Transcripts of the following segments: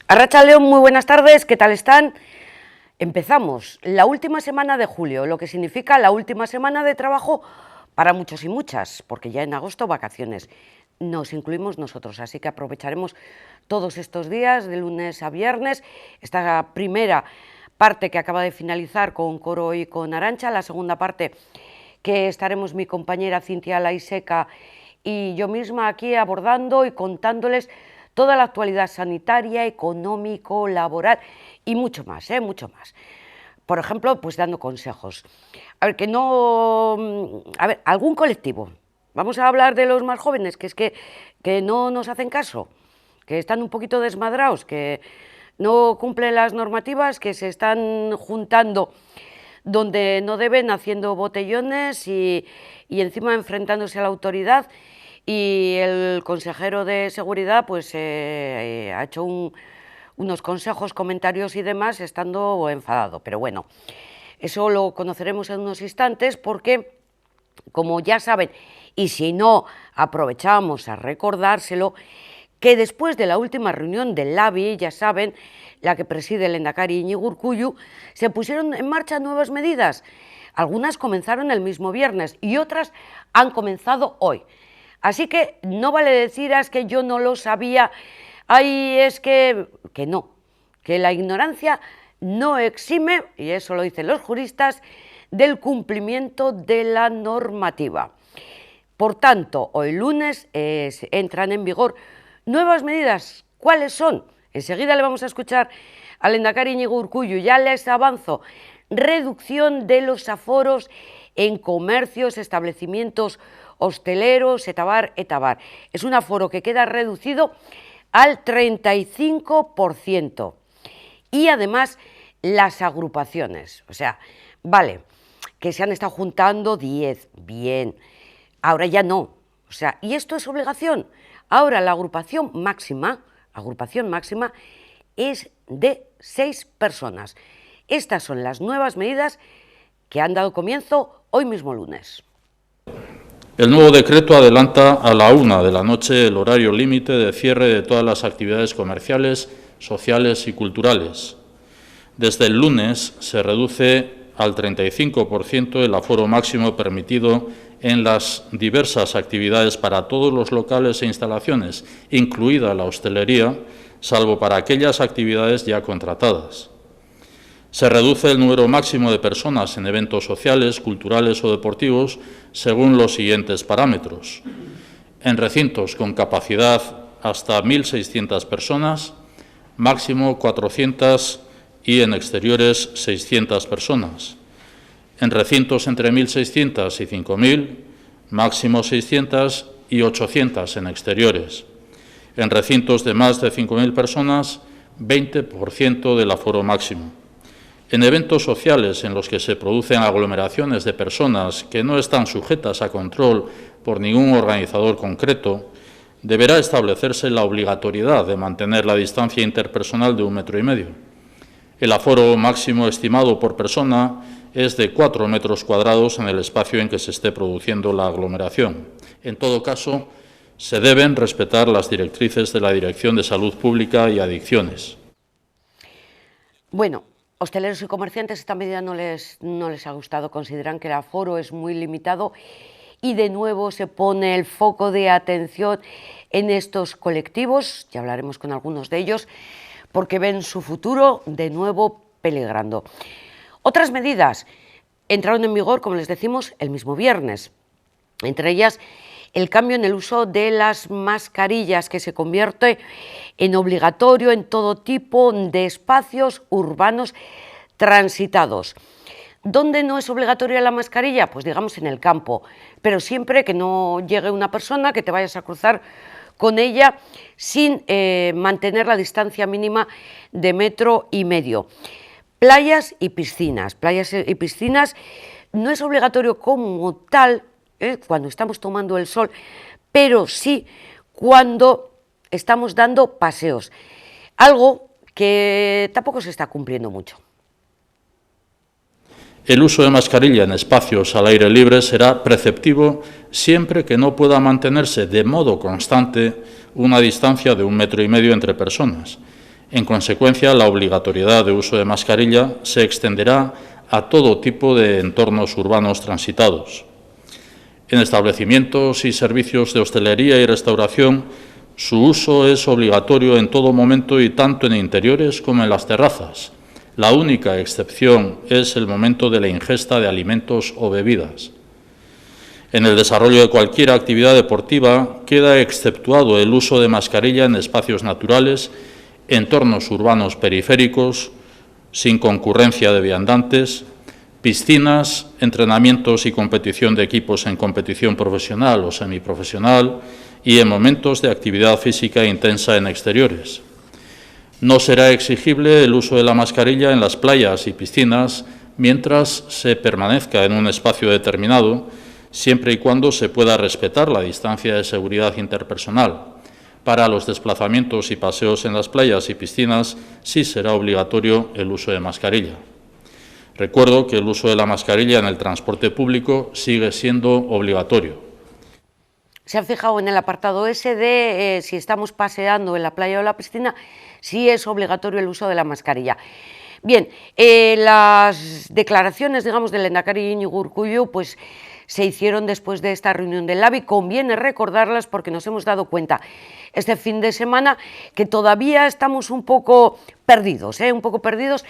Arratsaldeon, muy buenas tardes, ¿qué tal están? Empezamos la última semana de julio, lo que significa la última semana de trabajo para muchos y muchas, porque ya en agosto vacaciones. Nos incluimos nosotros, así que aprovecharemos todos estos días, de lunes a viernes, esta primera parte que acaba de finalizar con Coro y con Arantxa, la segunda parte que estaremos mi compañera Cintia Laiseca y yo misma aquí abordando y contándoles toda la actualidad sanitaria, económico, laboral y mucho más, mucho más. Por ejemplo, pues dando consejos. A ver, algún colectivo. Vamos a hablar de los más jóvenes, que no nos hacen caso, que están un poquito desmadrados, que no cumplen las normativas, que se están juntando donde no deben, haciendo botellones y encima enfrentándose a la autoridad. Y el consejero de Seguridad pues ha hecho unos consejos, comentarios y demás, estando enfadado. Pero bueno, eso lo conoceremos en unos instantes porque, como ya saben, y si no, aprovechamos a recordárselo, que después de la última reunión del LABI, ya saben, la que preside el lehendakari Iñigo Urkullu, se pusieron en marcha nuevas medidas. Algunas comenzaron el mismo viernes y otras han comenzado hoy. Así que no vale decir es que yo no lo sabía, ay, es que no, que la ignorancia no exime, y eso lo dicen los juristas, del cumplimiento de la normativa. Por tanto, hoy lunes entran en vigor nuevas medidas. ¿Cuáles son? Enseguida le vamos a escuchar al lehendakari Iñigo Urkullu. Ya les avanzo: reducción de los aforos en comercios, establecimientos hosteleros, etabar. Es un aforo que queda reducido al 35%. Y además las agrupaciones, o sea, vale, que se han estado juntando 10, bien, ahora ya no, o sea, y esto es obligación. Ahora la agrupación máxima es de 6 personas. Estas son las nuevas medidas que han dado comienzo hoy mismo lunes. El nuevo decreto adelanta a la 1 de la noche el horario límite de cierre de todas las actividades comerciales, sociales y culturales. Desde el lunes se reduce al 35% el aforo máximo permitido en las diversas actividades para todos los locales e instalaciones, incluida la hostelería, salvo para aquellas actividades ya contratadas. Se reduce el número máximo de personas en eventos sociales, culturales o deportivos según los siguientes parámetros. En recintos con capacidad hasta 1.600 personas, máximo 400 y en exteriores 600 personas. En recintos entre 1.600 y 5.000, máximo 600 y 800 en exteriores. En recintos de más de 5.000 personas, 20% del aforo máximo. En eventos sociales en los que se producen aglomeraciones de personas que no están sujetas a control por ningún organizador concreto, deberá establecerse la obligatoriedad de mantener la distancia interpersonal de 1,5 metros. El aforo máximo estimado por persona es de 4 metros cuadrados en el espacio en que se esté produciendo la aglomeración. En todo caso, se deben respetar las directrices de la Dirección de Salud Pública y Adicciones. Bueno, hosteleros y comerciantes esta medida no les ha gustado, consideran que el aforo es muy limitado y de nuevo se pone el foco de atención en estos colectivos, ya hablaremos con algunos de ellos, porque ven su futuro de nuevo peligrando. Otras medidas entraron en vigor, como les decimos, el mismo viernes, entre ellas el cambio en el uso de las mascarillas, que se convierte en obligatorio en todo tipo de espacios urbanos transitados. ¿Dónde no es obligatoria la mascarilla? Pues digamos en el campo, pero siempre que no llegue una persona, que te vayas a cruzar con ella sin mantener la distancia mínima de 1,5 metros. Playas y piscinas no es obligatorio como tal, cuando estamos tomando el sol, pero sí cuando estamos dando paseos, algo que tampoco se está cumpliendo mucho. El uso de mascarilla en espacios al aire libre será preceptivo siempre que no pueda mantenerse de modo constante una distancia de 1,5 metros entre personas. En consecuencia, la obligatoriedad de uso de mascarilla se extenderá a todo tipo de entornos urbanos transitados. En establecimientos y servicios de hostelería y restauración, su uso es obligatorio en todo momento y tanto en interiores como en las terrazas. La única excepción es el momento de la ingesta de alimentos o bebidas. En el desarrollo de cualquier actividad deportiva queda exceptuado el uso de mascarilla en espacios naturales, entornos urbanos periféricos, sin concurrencia de viandantes, piscinas, entrenamientos y competición de equipos en competición profesional o semiprofesional y en momentos de actividad física intensa en exteriores. No será exigible el uso de la mascarilla en las playas y piscinas mientras se permanezca en un espacio determinado, siempre y cuando se pueda respetar la distancia de seguridad interpersonal. Para los desplazamientos y paseos en las playas y piscinas sí será obligatorio el uso de mascarilla. Recuerdo que el uso de la mascarilla en el transporte público sigue siendo obligatorio. Se han fijado en el apartado ese de si estamos paseando en la playa o la piscina, sí es obligatorio el uso de la mascarilla. Bien, las declaraciones, digamos, del lehendakari Iñigo Urkullu, pues se hicieron después de esta reunión del LABI. Conviene recordarlas porque nos hemos dado cuenta este fin de semana que todavía estamos un poco perdidos, un poco perdidos.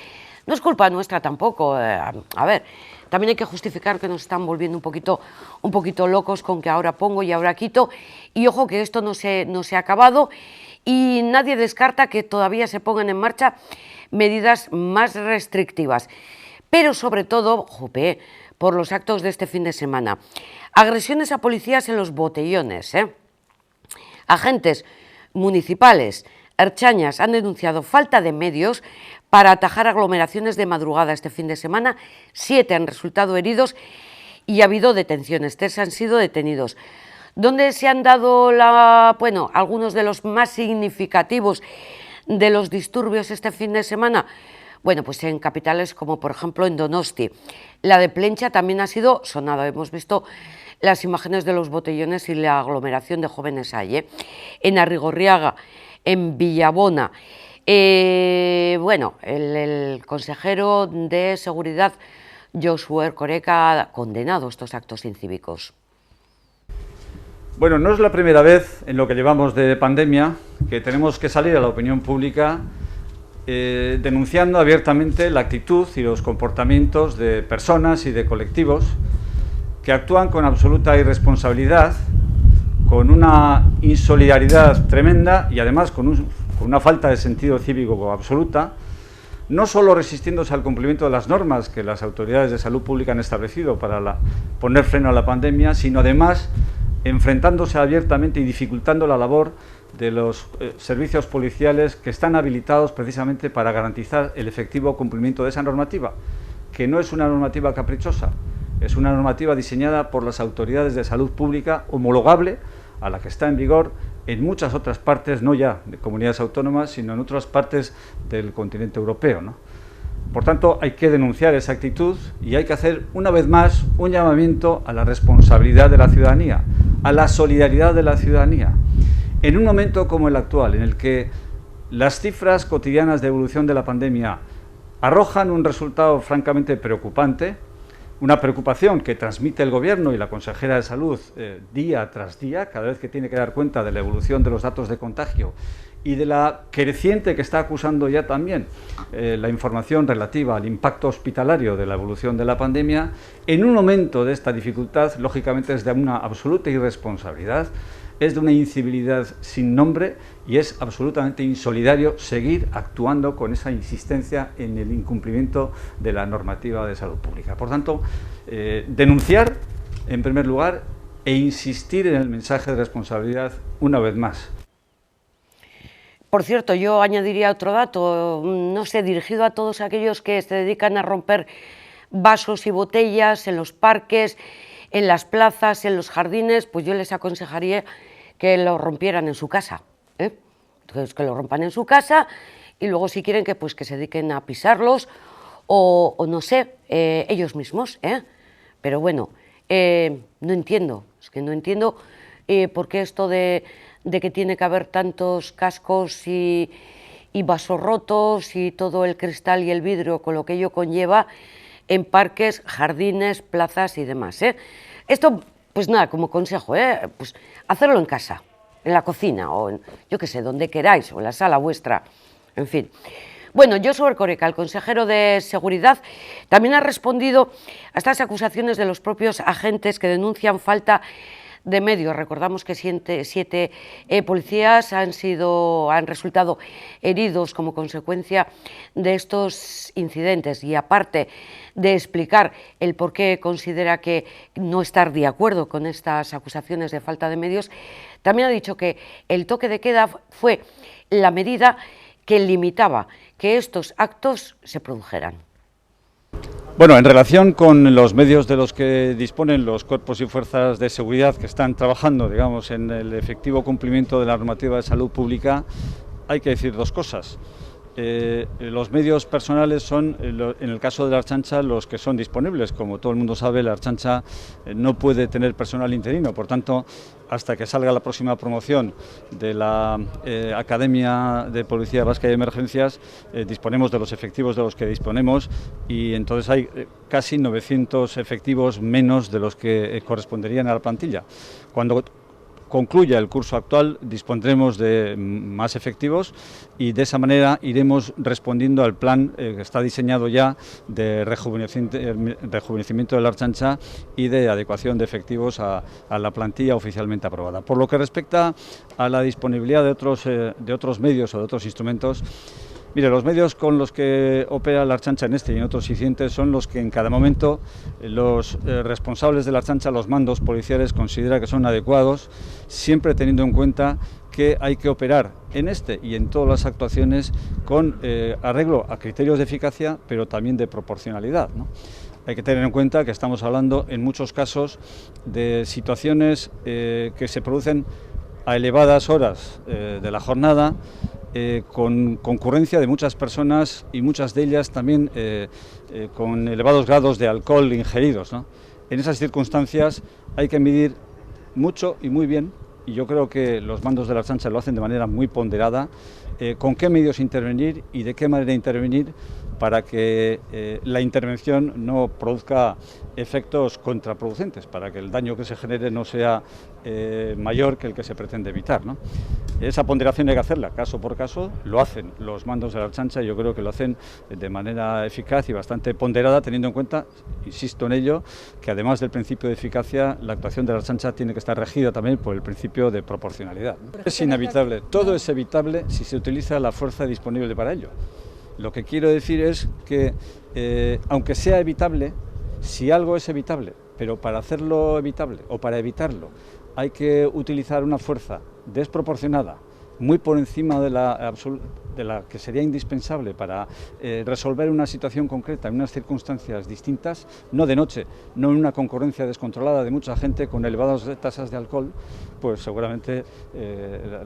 No es culpa nuestra tampoco, a ver, también hay que justificar que nos están volviendo un poquito locos con que ahora pongo y ahora quito, y ojo que esto no se ha acabado y nadie descarta que todavía se pongan en marcha medidas más restrictivas, pero sobre todo, jope, por los actos de este fin de semana. Agresiones a policías en los botellones, Agentes municipales, ertzainas, han denunciado falta de medios para atajar aglomeraciones de madrugada este fin de semana. 7 han resultado heridos y ha habido detenciones, 3 han sido detenidos. ¿Dónde se han dado algunos de los más significativos de los disturbios este fin de semana? Bueno, pues en capitales como por ejemplo en Donosti. La de Plencha también ha sido sonada, hemos visto las imágenes de los botellones y la aglomeración de jóvenes ahí, En Arrigorriaga, en Villabona. El consejero de Seguridad, Josué Erkoreka, ha condenado estos actos incívicos. Bueno, no es la primera vez en lo que llevamos de pandemia que tenemos que salir a la opinión pública denunciando abiertamente la actitud y los comportamientos de personas y de colectivos que actúan con absoluta irresponsabilidad, con una insolidaridad tremenda y además con una falta de sentido cívico absoluta, no solo resistiéndose al cumplimiento de las normas que las autoridades de salud pública han establecido para poner freno a la pandemia, sino además enfrentándose abiertamente y dificultando la labor de los servicios policiales que están habilitados precisamente para garantizar el efectivo cumplimiento de esa normativa, que no es una normativa caprichosa, es una normativa diseñada por las autoridades de salud pública, homologable a la que está en vigor en muchas otras partes, no ya de comunidades autónomas, sino en otras partes del continente europeo, ¿no? Por tanto, hay que denunciar esa actitud y hay que hacer, una vez más, un llamamiento a la responsabilidad de la ciudadanía, a la solidaridad de la ciudadanía. En un momento como el actual, en el que las cifras cotidianas de evolución de la pandemia arrojan un resultado francamente preocupante, una preocupación que transmite el Gobierno y la consejera de Salud día tras día, cada vez que tiene que dar cuenta de la evolución de los datos de contagio y de la creciente que está acusando ya también la información relativa al impacto hospitalario de la evolución de la pandemia. En un momento de esta dificultad, lógicamente es de una absoluta irresponsabilidad, es de una incivilidad sin nombre y es absolutamente insolidario seguir actuando con esa insistencia en el incumplimiento de la normativa de salud pública. Por tanto, denunciar en primer lugar e insistir en el mensaje de responsabilidad una vez más. Por cierto, yo añadiría otro dato, no sé, dirigido a todos aquellos que se dedican a romper vasos y botellas en los parques, en las plazas, en los jardines, pues yo les aconsejaría que lo rompieran en su casa, Entonces, que lo rompan en su casa y luego si quieren que se dediquen a pisarlos o no sé, ellos mismos, Pero bueno, no entiendo, es que no entiendo por qué esto de que tiene que haber tantos cascos y y vasos rotos y todo el cristal y el vidrio con lo que ello conlleva en parques, jardines, plazas y demás. Esto, pues nada, como consejo, pues hacerlo en casa, en la cocina o en, yo qué sé, donde queráis, o en la sala vuestra, en fin. Bueno, Josu Erkoreka, el consejero de Seguridad, también ha respondido a estas acusaciones de los propios agentes que denuncian falta de medios. Recordamos que siete policías han resultado heridos como consecuencia de estos incidentes, y aparte de explicar el por qué considera que no estar de acuerdo con estas acusaciones de falta de medios, también ha dicho que el toque de queda fue la medida que limitaba que estos actos se produjeran. Bueno, en relación con los medios de los que disponen los cuerpos y fuerzas de seguridad que están trabajando, digamos, en el efectivo cumplimiento de la normativa de salud pública, hay que decir dos cosas. Los medios personales son, en el caso de la Ertzaintza, los que son disponibles. Como todo el mundo sabe, la Ertzaintza no puede tener personal interino, por tanto, hasta que salga la próxima promoción de la Academia de Policía Vasca y Emergencias, disponemos de los efectivos de los que disponemos, y entonces hay casi 900 efectivos menos de los que corresponderían a la plantilla. Cuando concluya el curso actual dispondremos de más efectivos y de esa manera iremos respondiendo al plan que está diseñado ya de rejuvenecimiento de la Ertzaintza y de adecuación de efectivos a la plantilla oficialmente aprobada. Por lo que respecta a la disponibilidad de otros medios o de otros instrumentos, mire, los medios con los que opera la Ertzaintza en este y en otros incidentes son los que en cada momento los responsables de la Ertzaintza, los mandos policiales, consideran que son adecuados, siempre teniendo en cuenta que hay que operar en este y en todas las actuaciones con arreglo a criterios de eficacia, pero también de proporcionalidad, ¿no? Hay que tener en cuenta que estamos hablando en muchos casos de situaciones que se producen a elevadas horas de la jornada, con concurrencia de muchas personas y muchas de ellas también con elevados grados de alcohol ingeridos, ¿no? En esas circunstancias hay que medir mucho y muy bien, y yo creo que los mandos de la Ertzaintza lo hacen de manera muy ponderada, con qué medios intervenir y de qué manera intervenir para que la intervención no produzca efectos contraproducentes, para que el daño que se genere no sea mayor que el que se pretende evitar, ¿no? Esa ponderación hay que hacerla caso por caso, lo hacen los mandos de la Ertzaintza, y yo creo que lo hacen de manera eficaz y bastante ponderada, teniendo en cuenta, insisto en ello, que además del principio de eficacia, la actuación de la Ertzaintza tiene que estar regida también por el principio de proporcionalidad, ¿no? Es inevitable, todo es evitable si se utiliza la fuerza disponible para ello. Lo que quiero decir es que, aunque sea evitable, si algo es evitable, pero para hacerlo evitable o para evitarlo hay que utilizar una fuerza desproporcionada, muy por encima de la que sería indispensable para resolver una situación concreta en unas circunstancias distintas, no de noche, no en una concurrencia descontrolada de mucha gente con elevadas tasas de alcohol, pues seguramente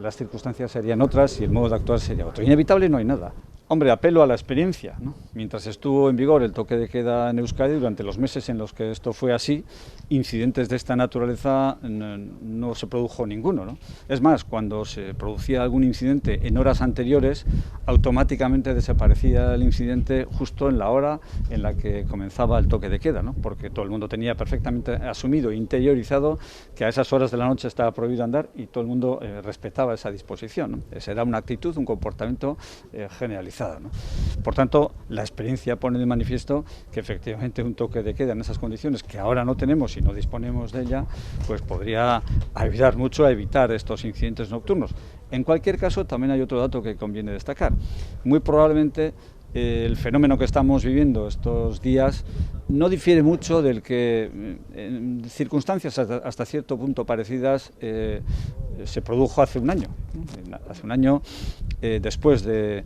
las circunstancias serían otras y el modo de actuar sería otro. Inevitable no hay nada. Hombre, apelo a la experiencia, ¿no? Mientras estuvo en vigor el toque de queda en Euskadi, durante los meses en los que esto fue así, incidentes de esta naturaleza no se produjo ninguno, ¿no? Es más, cuando se producía algún incidente en horas anteriores, automáticamente desaparecía el incidente justo en la hora en la que comenzaba el toque de queda, ¿no? Porque todo el mundo tenía perfectamente asumido, interiorizado, que a esas horas de la noche estaba prohibido andar, y todo el mundo respetaba esa disposición, ¿no? Esa era una actitud, un comportamiento generalizado, ¿no? Por tanto, la experiencia pone de manifiesto que efectivamente un toque de queda en esas condiciones, que ahora no tenemos y no disponemos de ella, pues podría ayudar mucho a evitar estos incidentes nocturnos. En cualquier caso, también hay otro dato que conviene destacar. Muy probablemente el fenómeno que estamos viviendo estos días no difiere mucho del que, en circunstancias hasta cierto punto parecidas, se produjo hace un año. Hace un año, después de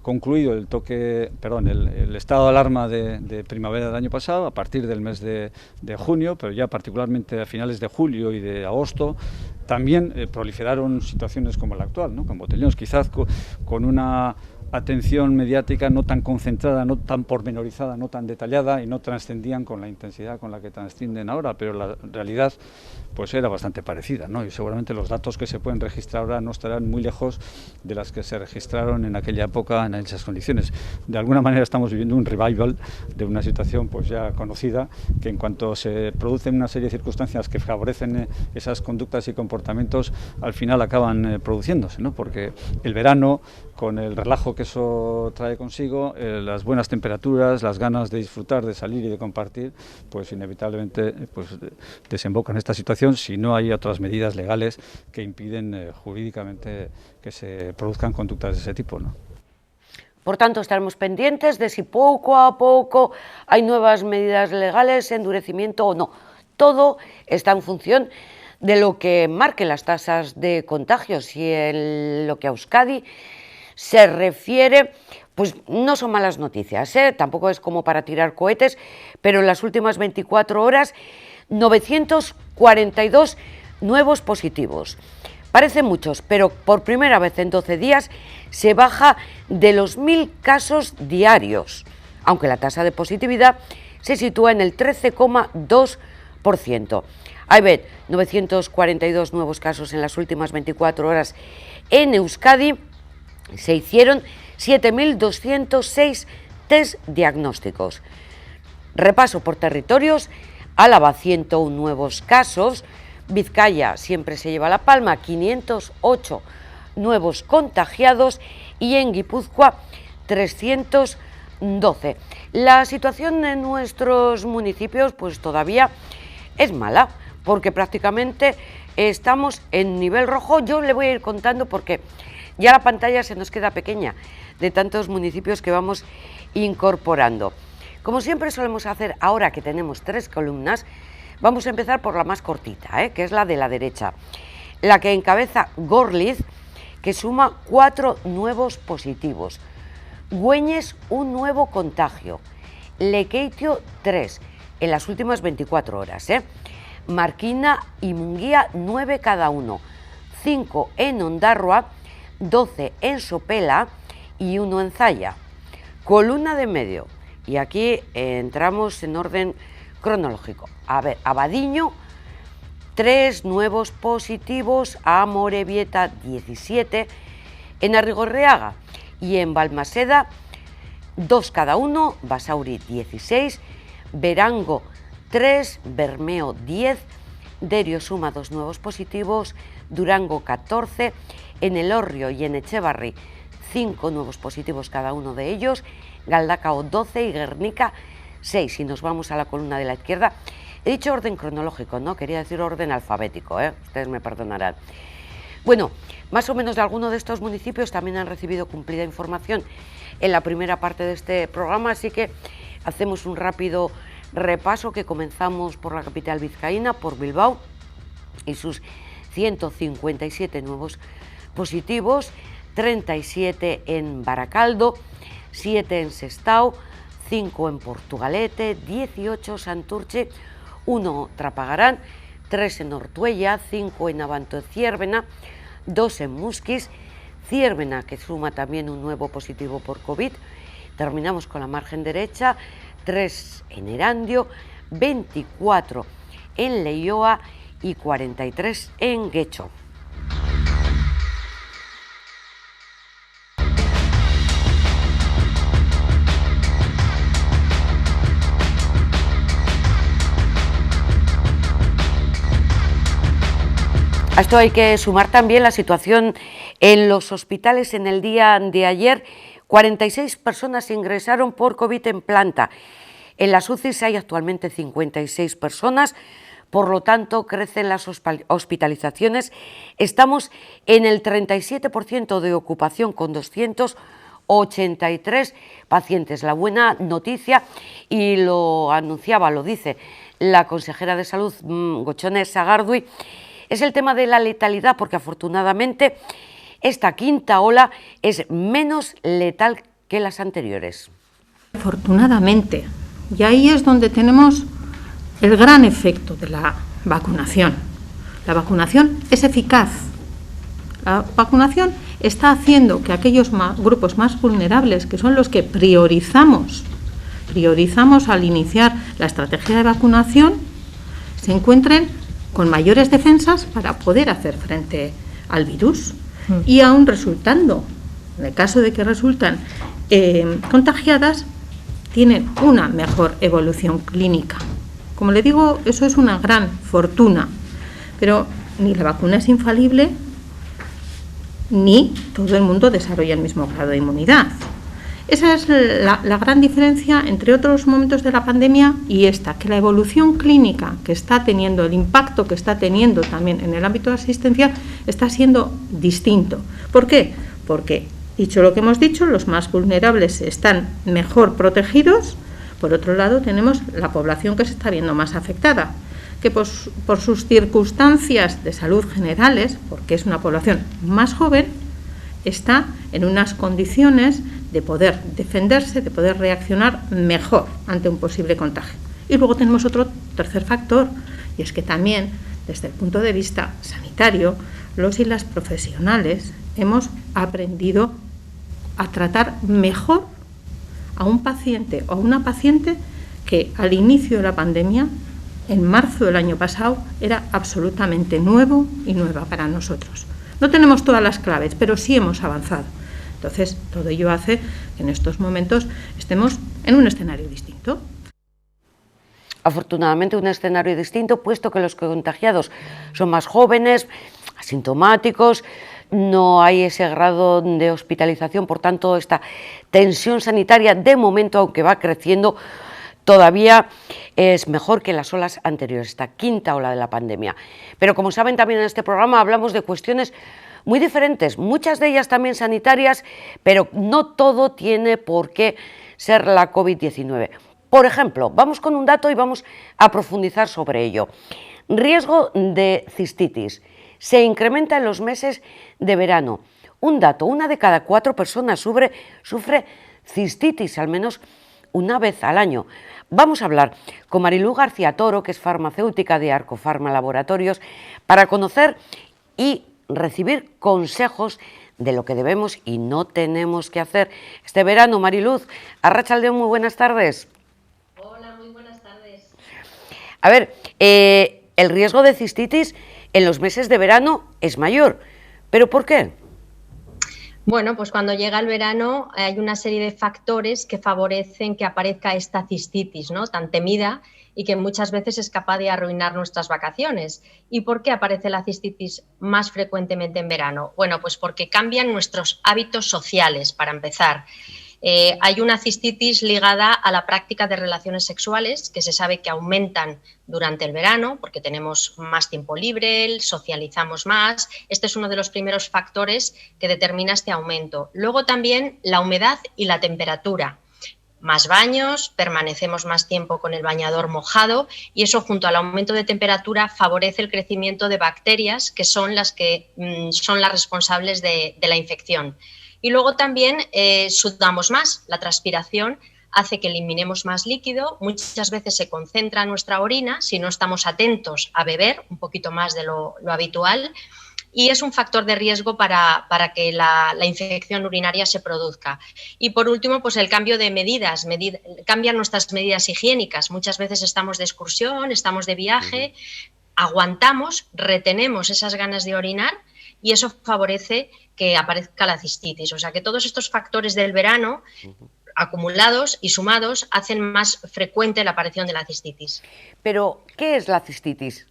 concluido el estado de alarma de primavera del año pasado, a partir del mes de junio, pero ya particularmente a finales de julio y de agosto, también proliferaron situaciones como la actual, ¿no? Con botellones, quizás con una atención mediática no tan concentrada, no tan pormenorizada, no tan detallada, y no trascendían con la intensidad con la que trascienden ahora, pero la realidad pues era bastante parecida, ¿no? Y seguramente los datos que se pueden registrar ahora no estarán muy lejos de las que se registraron en aquella época en esas condiciones. De alguna manera estamos viviendo un revival de una situación pues ya conocida, que en cuanto se producen una serie de circunstancias que favorecen esas conductas y comportamientos, al final acaban produciéndose, ¿no? Porque el verano, con el relajo que eso trae consigo, las buenas temperaturas, las ganas de disfrutar, de salir y de compartir, pues inevitablemente pues desembocan en esta situación si no hay otras medidas legales que impiden jurídicamente que se produzcan conductas de ese tipo, ¿no? Por tanto, estaremos pendientes de si poco a poco hay nuevas medidas legales, endurecimiento o no. Todo está en función de lo que marquen las tasas de contagios, y en lo que a Euskadi se refiere, pues no son malas noticias, ¿eh? Tampoco es como para tirar cohetes, pero en las últimas 24 horas, 942 nuevos positivos. Parecen muchos, pero por primera vez en 12 días se baja de los 1.000 casos diarios, aunque la tasa de positividad se sitúa en el 13,2%. Hay 942 nuevos casos en las últimas 24 horas en Euskadi. Se hicieron 7.206 test diagnósticos. Repaso por territorios: Álava, 101 nuevos casos, Vizcaya siempre se lleva la palma, 508 nuevos contagiados, y en Guipúzcoa 312. La situación en nuestros municipios pues todavía es mala, porque prácticamente estamos en nivel rojo. Yo le voy a ir contando porque ya la pantalla se nos queda pequeña de tantos municipios que vamos incorporando. Como siempre solemos hacer, ahora que tenemos 3 columnas, vamos a empezar por la más cortita, que es la de la derecha, la que encabeza Gorliz, que suma 4 nuevos positivos. Güeñes, un nuevo contagio. Lekeitio, 3 en las últimas 24 horas. Marquina y Munguía, 9 cada uno. 5 en Ondarroa, 12 en Sopela y 1 en Zalla. Columna de medio, y aquí entramos en orden cronológico. A ver, Abadiño, 3 nuevos positivos, a Amorebieta 17, en Arrigorriaga y en Balmaseda 2 cada uno, Basauri 16, Verango 3, Bermeo 10, Derio suma 2 nuevos positivos, Durango 14, en Elorrio y en Echevarri 5 nuevos positivos cada uno de ellos, Galdacao 12 y Guernica 6. Y nos vamos a la columna de la izquierda. He dicho orden cronológico, no quería decir orden alfabético, ustedes me perdonarán. Bueno, más o menos de alguno de estos municipios también han recibido cumplida información en la primera parte de este programa, así que hacemos un rápido repaso, que comenzamos por la capital vizcaína, por Bilbao, y sus 157 nuevos positivos, 37 en Baracaldo, 7 en Sestao, 5 en Portugalete, 18 Santurce, 1 Trapagarán, 3 en Ortuella, 5 en Abanto Ciérvena, 2 en Musquis, Ciérvena, que suma también un nuevo positivo por COVID. Terminamos con la margen derecha, 3 en Erandio, 24 en Leioa y 43 en Guecho. A esto hay que sumar también la situación en los hospitales. En el día de ayer, 46 personas ingresaron por COVID en planta. En las UCIs hay actualmente 56 personas, por lo tanto crecen las hospitalizaciones. Estamos en el 37% de ocupación, con 283 pacientes. La buena noticia, y lo anunciaba, lo dice la consejera de Salud, Gochone Sagardui, es el tema de la letalidad, porque afortunadamente esta quinta ola es menos letal que las anteriores. Afortunadamente, y ahí es donde tenemos el gran efecto de la vacunación. La vacunación es eficaz. La vacunación está haciendo que aquellos grupos más vulnerables, que son los que priorizamos al iniciar la estrategia de vacunación, se encuentren con mayores defensas para poder hacer frente al virus. Y aún resultando, en el caso de que resultan contagiadas, tienen una mejor evolución clínica. Como le digo, eso es una gran fortuna, pero ni la vacuna es infalible, ni todo el mundo desarrolla el mismo grado de inmunidad. Esa es la gran diferencia entre otros momentos de la pandemia y esta, que la evolución clínica que está teniendo, el impacto que está teniendo también en el ámbito asistencial, está siendo distinto. ¿Por qué? Porque, dicho lo que hemos dicho, los más vulnerables están mejor protegidos. Por otro lado, tenemos la población que se está viendo más afectada, que por sus circunstancias de salud generales, porque es una población más joven, está en unas condiciones de poder defenderse, de poder reaccionar mejor ante un posible contagio. Y luego tenemos otro tercer factor, y es que también, desde el punto de vista sanitario, los y las profesionales hemos aprendido a tratar mejor a un paciente o a una paciente que al inicio de la pandemia, en marzo del año pasado, era absolutamente nuevo y nueva para nosotros. No tenemos todas las claves, pero sí hemos avanzado. Entonces, todo ello hace que en estos momentos estemos en un escenario distinto. Afortunadamente, un escenario distinto, puesto que los contagiados son más jóvenes, asintomáticos, no hay ese grado de hospitalización, por tanto, esta tensión sanitaria, de momento, aunque va creciendo, todavía es mejor que las olas anteriores, esta quinta ola de la pandemia. Pero como saben, también en este programa hablamos de cuestiones muy diferentes, muchas de ellas también sanitarias, pero no todo tiene por qué ser la COVID-19. Por ejemplo, vamos con un dato y vamos a profundizar sobre ello. Riesgo de cistitis. Se incrementa en los meses de verano. Un dato, 1 de cada 4 personas sufre cistitis, al menos una vez al año. Vamos a hablar con Marilú García Toro, que es farmacéutica de Arcofarma Laboratorios, para conocer y recibir consejos de lo que debemos y no tenemos que hacer este verano. Mariluz, arratsaldeon, muy buenas tardes. Hola, muy buenas tardes. A ver, el riesgo de cistitis en los meses de verano es mayor, ¿pero por qué? Bueno, pues cuando llega el verano hay una serie de factores que favorecen que aparezca esta cistitis, ¿no?, tan temida y que muchas veces es capaz de arruinar nuestras vacaciones. ¿Y por qué aparece la cistitis más frecuentemente en verano? Bueno, pues porque cambian nuestros hábitos sociales, para empezar. Hay una cistitis ligada a la práctica de relaciones sexuales, que se sabe que aumentan durante el verano porque tenemos más tiempo libre, socializamos más. Este es uno de los primeros factores que determina este aumento. Luego también la humedad y la temperatura. Más baños, permanecemos más tiempo con el bañador mojado y eso, junto al aumento de temperatura, favorece el crecimiento de bacterias que son las responsables de la infección. Y luego también sudamos más, la transpiración hace que eliminemos más líquido, muchas veces se concentra nuestra orina si no estamos atentos a beber un poquito más de lo habitual, y es un factor de riesgo para que la infección urinaria se produzca. Y por último, pues el cambio de medidas, cambian nuestras medidas higiénicas. Muchas veces estamos de excursión, estamos de viaje, aguantamos, retenemos esas ganas de orinar y eso favorece que aparezca la cistitis. O sea que todos estos factores del verano acumulados y sumados hacen más frecuente la aparición de la cistitis. Pero, ¿qué es la cistitis?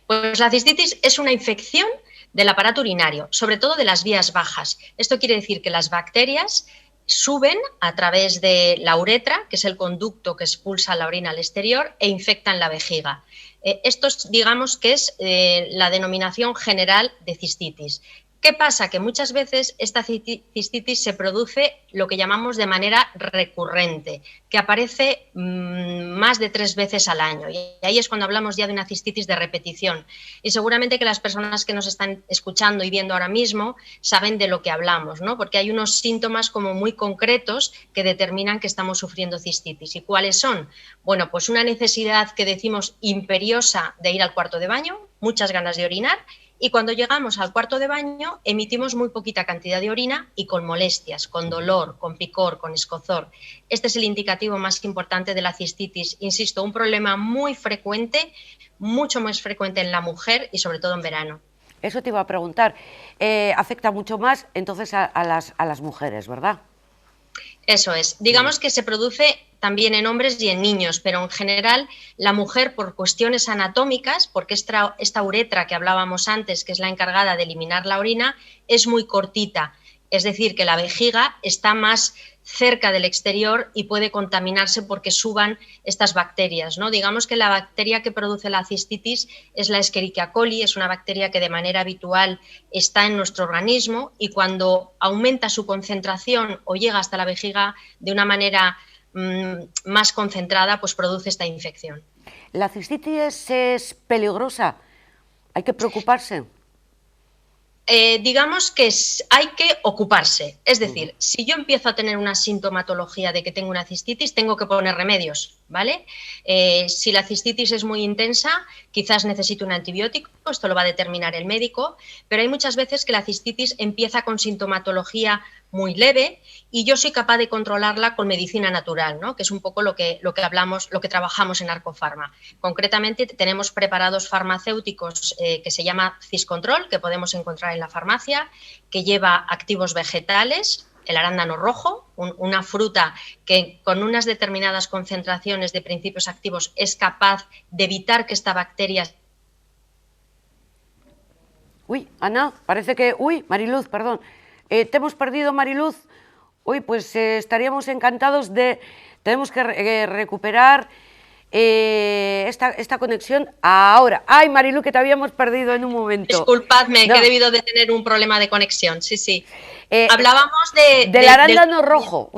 Pues la cistitis es una infección del aparato urinario, sobre todo de las vías bajas. Esto quiere decir que las bacterias suben a través de la uretra, que es el conducto que expulsa la orina al exterior, e infectan la vejiga. Esto digamos que es la denominación general de cistitis. ¿Qué pasa? Que muchas veces esta cistitis se produce lo que llamamos de manera recurrente, que aparece más de 3 veces al año. Y ahí es cuando hablamos ya de una cistitis de repetición. Y seguramente que las personas que nos están escuchando y viendo ahora mismo saben de lo que hablamos, ¿no? Porque hay unos síntomas como muy concretos que determinan que estamos sufriendo cistitis. ¿Y cuáles son? Bueno, pues una necesidad que decimos imperiosa de ir al cuarto de baño, muchas ganas de orinar, y cuando llegamos al cuarto de baño emitimos muy poquita cantidad de orina y con molestias, con dolor, con picor, con escozor. Este es el indicativo más importante de la cistitis. Insisto, un problema muy frecuente, mucho más frecuente en la mujer y sobre todo en verano. Eso te iba a preguntar. Afecta mucho más entonces a las mujeres, ¿verdad? Eso es. Digamos que se produce también en hombres y en niños, pero en general la mujer, por cuestiones anatómicas, porque esta uretra que hablábamos antes, que es la encargada de eliminar la orina, es muy cortita. Es decir, que la vejiga está más cerca del exterior y puede contaminarse porque suban estas bacterias, ¿no? Digamos que la bacteria que produce la cistitis es la Escherichia coli, es una bacteria que de manera habitual está en nuestro organismo y cuando aumenta su concentración o llega hasta la vejiga de una manera más concentrada, pues produce esta infección. ¿La cistitis es peligrosa? ¿Hay que preocuparse? Digamos que hay que ocuparse. Es decir, si yo empiezo a tener una sintomatología de que tengo una cistitis, tengo que poner remedios, ¿vale? Si la cistitis es muy intensa, quizás necesite un antibiótico, esto lo va a determinar el médico, pero hay muchas veces que la cistitis empieza con sintomatología muy leve y yo soy capaz de controlarla con medicina natural, ¿no? Que es un poco lo que hablamos, lo que trabajamos en Arcofarma. Concretamente tenemos preparados farmacéuticos que se llama Ciscontrol, que podemos encontrar en la farmacia, que lleva activos vegetales, el arándano rojo, una fruta que con unas determinadas concentraciones de principios activos es capaz de evitar que esta bacteria... Uy, Ana, parece que... Uy, Mariluz, perdón. Te hemos perdido, Mariluz. Uy, pues estaríamos encantados de... Tenemos que recuperar esta conexión ahora. Ay, Mariluz, que te habíamos perdido en un momento. Disculpadme, no. Que he debido de tener un problema de conexión, sí. Hablábamos del arándano rojo.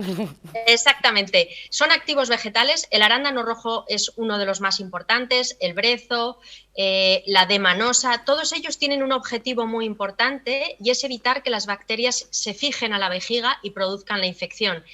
Exactamente. Son activos vegetales. El arándano rojo es uno de los más importantes, el brezo, la demanosa, todos ellos tienen un objetivo muy importante y es evitar que las bacterias se fijen a la vejiga y produzcan la infección.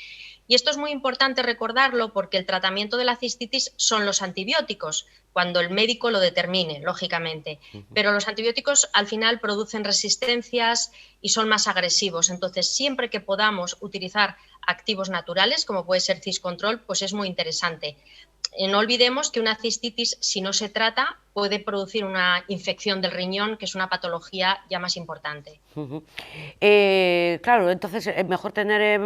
Y esto es muy importante recordarlo porque el tratamiento de la cistitis son los antibióticos, cuando el médico lo determine, lógicamente. Pero los antibióticos al final producen resistencias y son más agresivos. Entonces, siempre que podamos utilizar activos naturales, como puede ser Ciscontrol, pues es muy interesante. No olvidemos que una cistitis, si no se trata, puede producir una infección del riñón, que es una patología ya más importante. Claro, entonces es mejor tener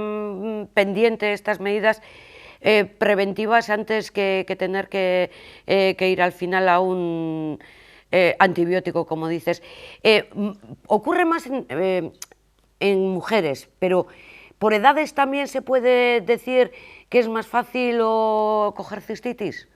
pendiente estas medidas preventivas antes que tener que ir al final a un antibiótico, como dices. Ocurre más en mujeres, pero ¿por edades también se puede decir que es más fácil coger cistitis?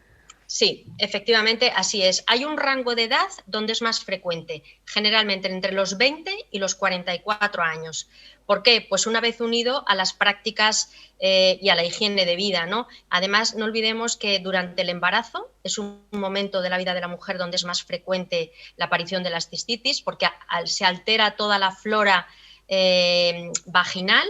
Sí, efectivamente, así es. Hay un rango de edad donde es más frecuente, generalmente entre los 20 y los 44 años. ¿Por qué? Pues una vez unido a las prácticas y a la higiene de vida, ¿no? Además, no olvidemos que durante el embarazo es un momento de la vida de la mujer donde es más frecuente la aparición de las cistitis, porque se altera toda la flora vaginal,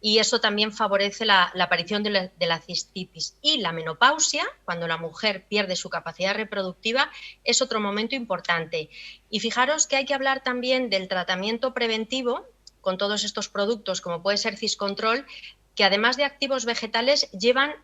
y eso también favorece la aparición de la cistitis. Y la menopausia, cuando la mujer pierde su capacidad reproductiva, es otro momento importante. Y fijaros que hay que hablar también del tratamiento preventivo con todos estos productos, como puede ser Ciscontrol, que además de activos vegetales llevan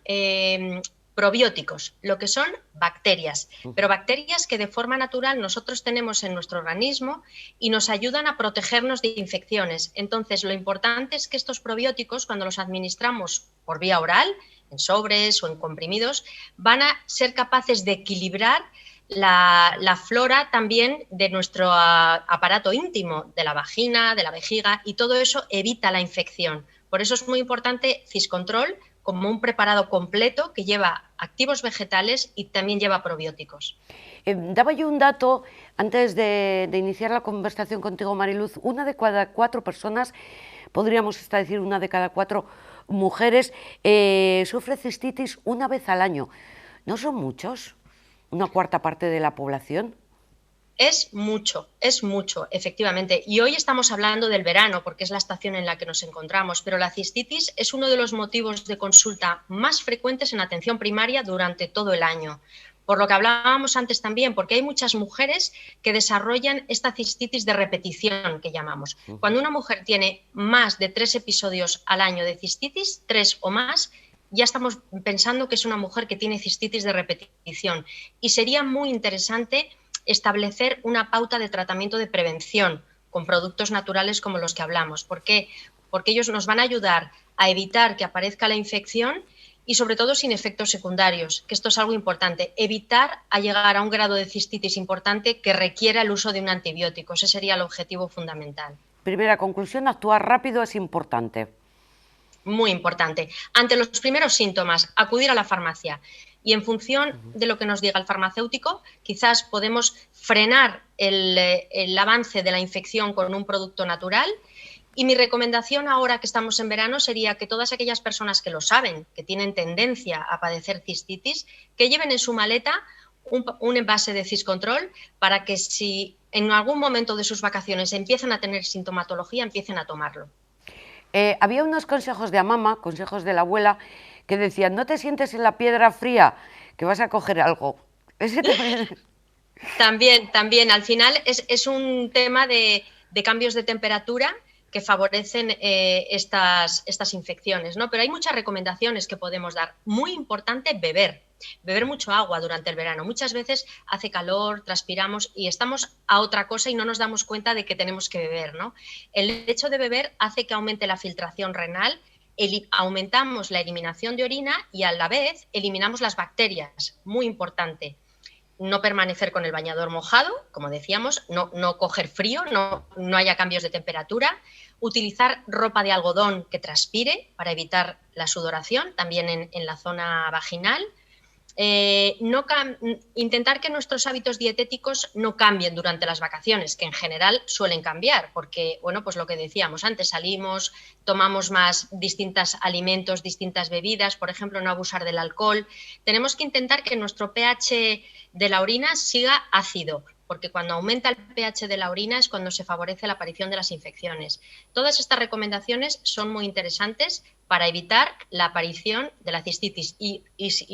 probióticos, lo que son bacterias, pero bacterias que de forma natural nosotros tenemos en nuestro organismo y nos ayudan a protegernos de infecciones. Entonces, lo importante es que estos probióticos, cuando los administramos por vía oral, en sobres o en comprimidos, van a ser capaces de equilibrar la flora también de nuestro aparato íntimo, de la vagina, de la vejiga, y todo eso evita la infección. Por eso es muy importante Ciscontrol como un preparado completo que lleva activos vegetales y también lleva probióticos. Daba yo un dato antes de iniciar la conversación contigo, Mariluz. Una de cada 4 personas, podríamos hasta decir una de cada 4 mujeres, sufre cistitis una vez al año. ¿No son muchos? ¿Una cuarta parte de la población? Es mucho, efectivamente. Y hoy estamos hablando del verano porque es la estación en la que nos encontramos, pero la cistitis es uno de los motivos de consulta más frecuentes en atención primaria durante todo el año. Por lo que hablábamos antes también, porque hay muchas mujeres que desarrollan esta cistitis de repetición que llamamos. Cuando una mujer tiene más de 3 episodios al año de cistitis, 3 o más, ya estamos pensando que es una mujer que tiene cistitis de repetición. Y sería muy interesante establecer una pauta de tratamiento de prevención con productos naturales como los que hablamos. ¿Por qué? Porque ellos nos van a ayudar a evitar que aparezca la infección y sobre todo sin efectos secundarios, que esto es algo importante, evitar a llegar a un grado de cistitis importante que requiera el uso de un antibiótico. Ese sería el objetivo fundamental. Primera conclusión, actuar rápido es importante. Muy importante. Ante los primeros síntomas, acudir a la farmacia y en función de lo que nos diga el farmacéutico, quizás podemos frenar el avance de la infección con un producto natural. Y mi recomendación ahora que estamos en verano sería que todas aquellas personas que lo saben, que tienen tendencia a padecer cistitis, que lleven en su maleta un envase de Ciscontrol para que si en algún momento de sus vacaciones empiezan a tener sintomatología, empiecen a tomarlo. Había unos consejos de Amama, consejos de la abuela, que decían, no te sientes en la piedra fría, que vas a coger algo. ¿Ese También. Al final es un tema de cambios de temperatura que favorecen estas infecciones, ¿no? Pero hay muchas recomendaciones que podemos dar. Muy importante beber mucho agua durante el verano. Muchas veces hace calor, transpiramos y estamos a otra cosa y no nos damos cuenta de que tenemos que beber, ¿no? El hecho de beber hace que aumente la filtración renal, aumentamos la eliminación de orina y a la vez eliminamos las bacterias. Muy importante. No permanecer con el bañador mojado, como decíamos, no coger frío, no haya cambios de temperatura, utilizar ropa de algodón que transpire para evitar la sudoración, también en la zona vaginal, intentar que nuestros hábitos dietéticos no cambien durante las vacaciones, que en general suelen cambiar, porque, bueno, pues lo que decíamos antes, salimos, tomamos más distintos alimentos, distintas bebidas, por ejemplo, no abusar del alcohol. Tenemos que intentar que nuestro pH de la orina siga ácido, porque cuando aumenta el pH de la orina es cuando se favorece la aparición de las infecciones. Todas estas recomendaciones son muy interesantes para evitar la aparición de la cistitis. Y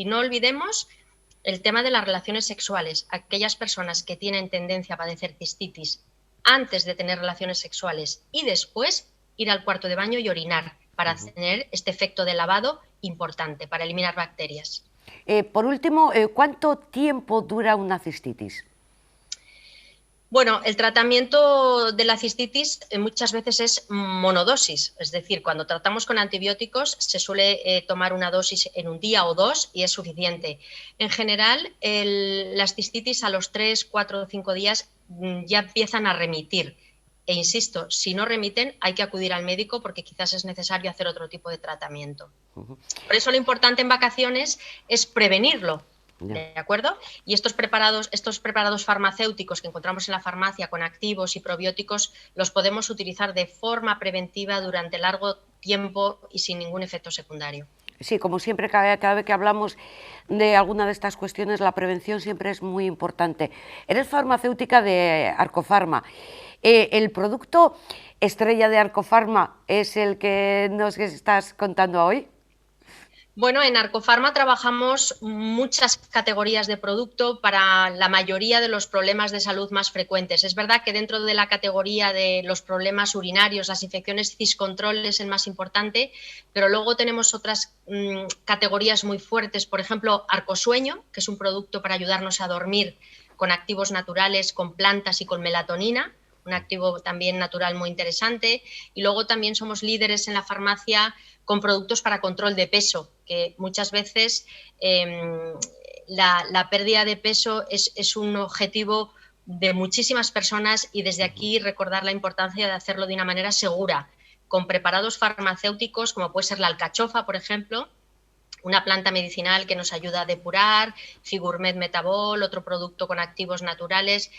no olvidemos el tema de las relaciones sexuales. Aquellas personas que tienen tendencia a padecer cistitis antes de tener relaciones sexuales y después, ir al cuarto de baño y orinar para tener este efecto de lavado importante, para eliminar bacterias. Por último, ¿cuánto tiempo dura una cistitis? Bueno, el tratamiento de la cistitis muchas veces es monodosis, es decir, cuando tratamos con antibióticos se suele tomar una dosis en un día o 2 y es suficiente. En general, las cistitis a los 3, 4 o 5 días ya empiezan a remitir. E insisto, si no remiten hay que acudir al médico porque quizás es necesario hacer otro tipo de tratamiento. Por eso lo importante en vacaciones es prevenirlo. ¿De acuerdo? Y estos preparados farmacéuticos que encontramos en la farmacia con activos y probióticos los podemos utilizar de forma preventiva durante largo tiempo y sin ningún efecto secundario. Sí, como siempre, cada vez que hablamos de alguna de estas cuestiones, la prevención siempre es muy importante. Eres farmacéutica de Arcofarma. ¿El producto estrella de Arcofarma es el que nos estás contando hoy? Bueno, en Arcofarma trabajamos muchas categorías de producto para la mayoría de los problemas de salud más frecuentes. Es verdad que dentro de la categoría de los problemas urinarios, las infecciones Ciscontrol es el más importante, pero luego tenemos otras categorías muy fuertes, por ejemplo, Arcosueño, que es un producto para ayudarnos a dormir con activos naturales, con plantas y con melatonina, un activo también natural muy interesante. Y luego también somos líderes en la farmacia con productos para control de peso, que muchas veces la pérdida de peso es un objetivo de muchísimas personas y desde aquí recordar la importancia de hacerlo de una manera segura, con preparados farmacéuticos como puede ser la alcachofa, por ejemplo, una planta medicinal que nos ayuda a depurar, Figurmed Metabol, otro producto con activos naturales,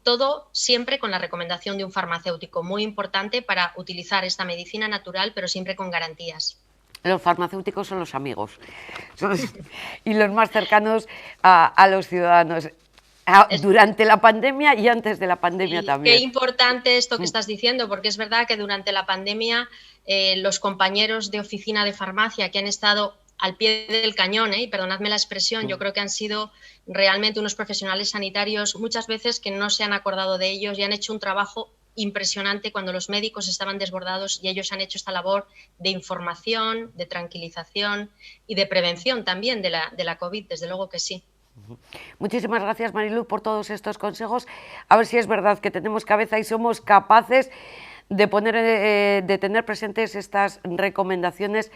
todo siempre con la recomendación de un farmacéutico, muy importante para utilizar esta medicina natural, pero siempre con garantías. Los farmacéuticos son los amigos y los más cercanos a los ciudadanos. Durante la pandemia y antes de la pandemia también. Qué importante esto que estás diciendo, porque es verdad que durante la pandemia los compañeros de oficina de farmacia que han estado al pie del cañón, y perdonadme la expresión, yo creo que han sido realmente unos profesionales sanitarios muchas veces que no se han acordado de ellos y han hecho un trabajo impresionante cuando los médicos estaban desbordados, y ellos han hecho esta labor de información, de tranquilización y de prevención también de la COVID, desde luego que sí. Muchísimas gracias, Mariluz, por todos estos consejos. A ver si es verdad que tenemos cabeza y somos capaces de tener presentes estas recomendaciones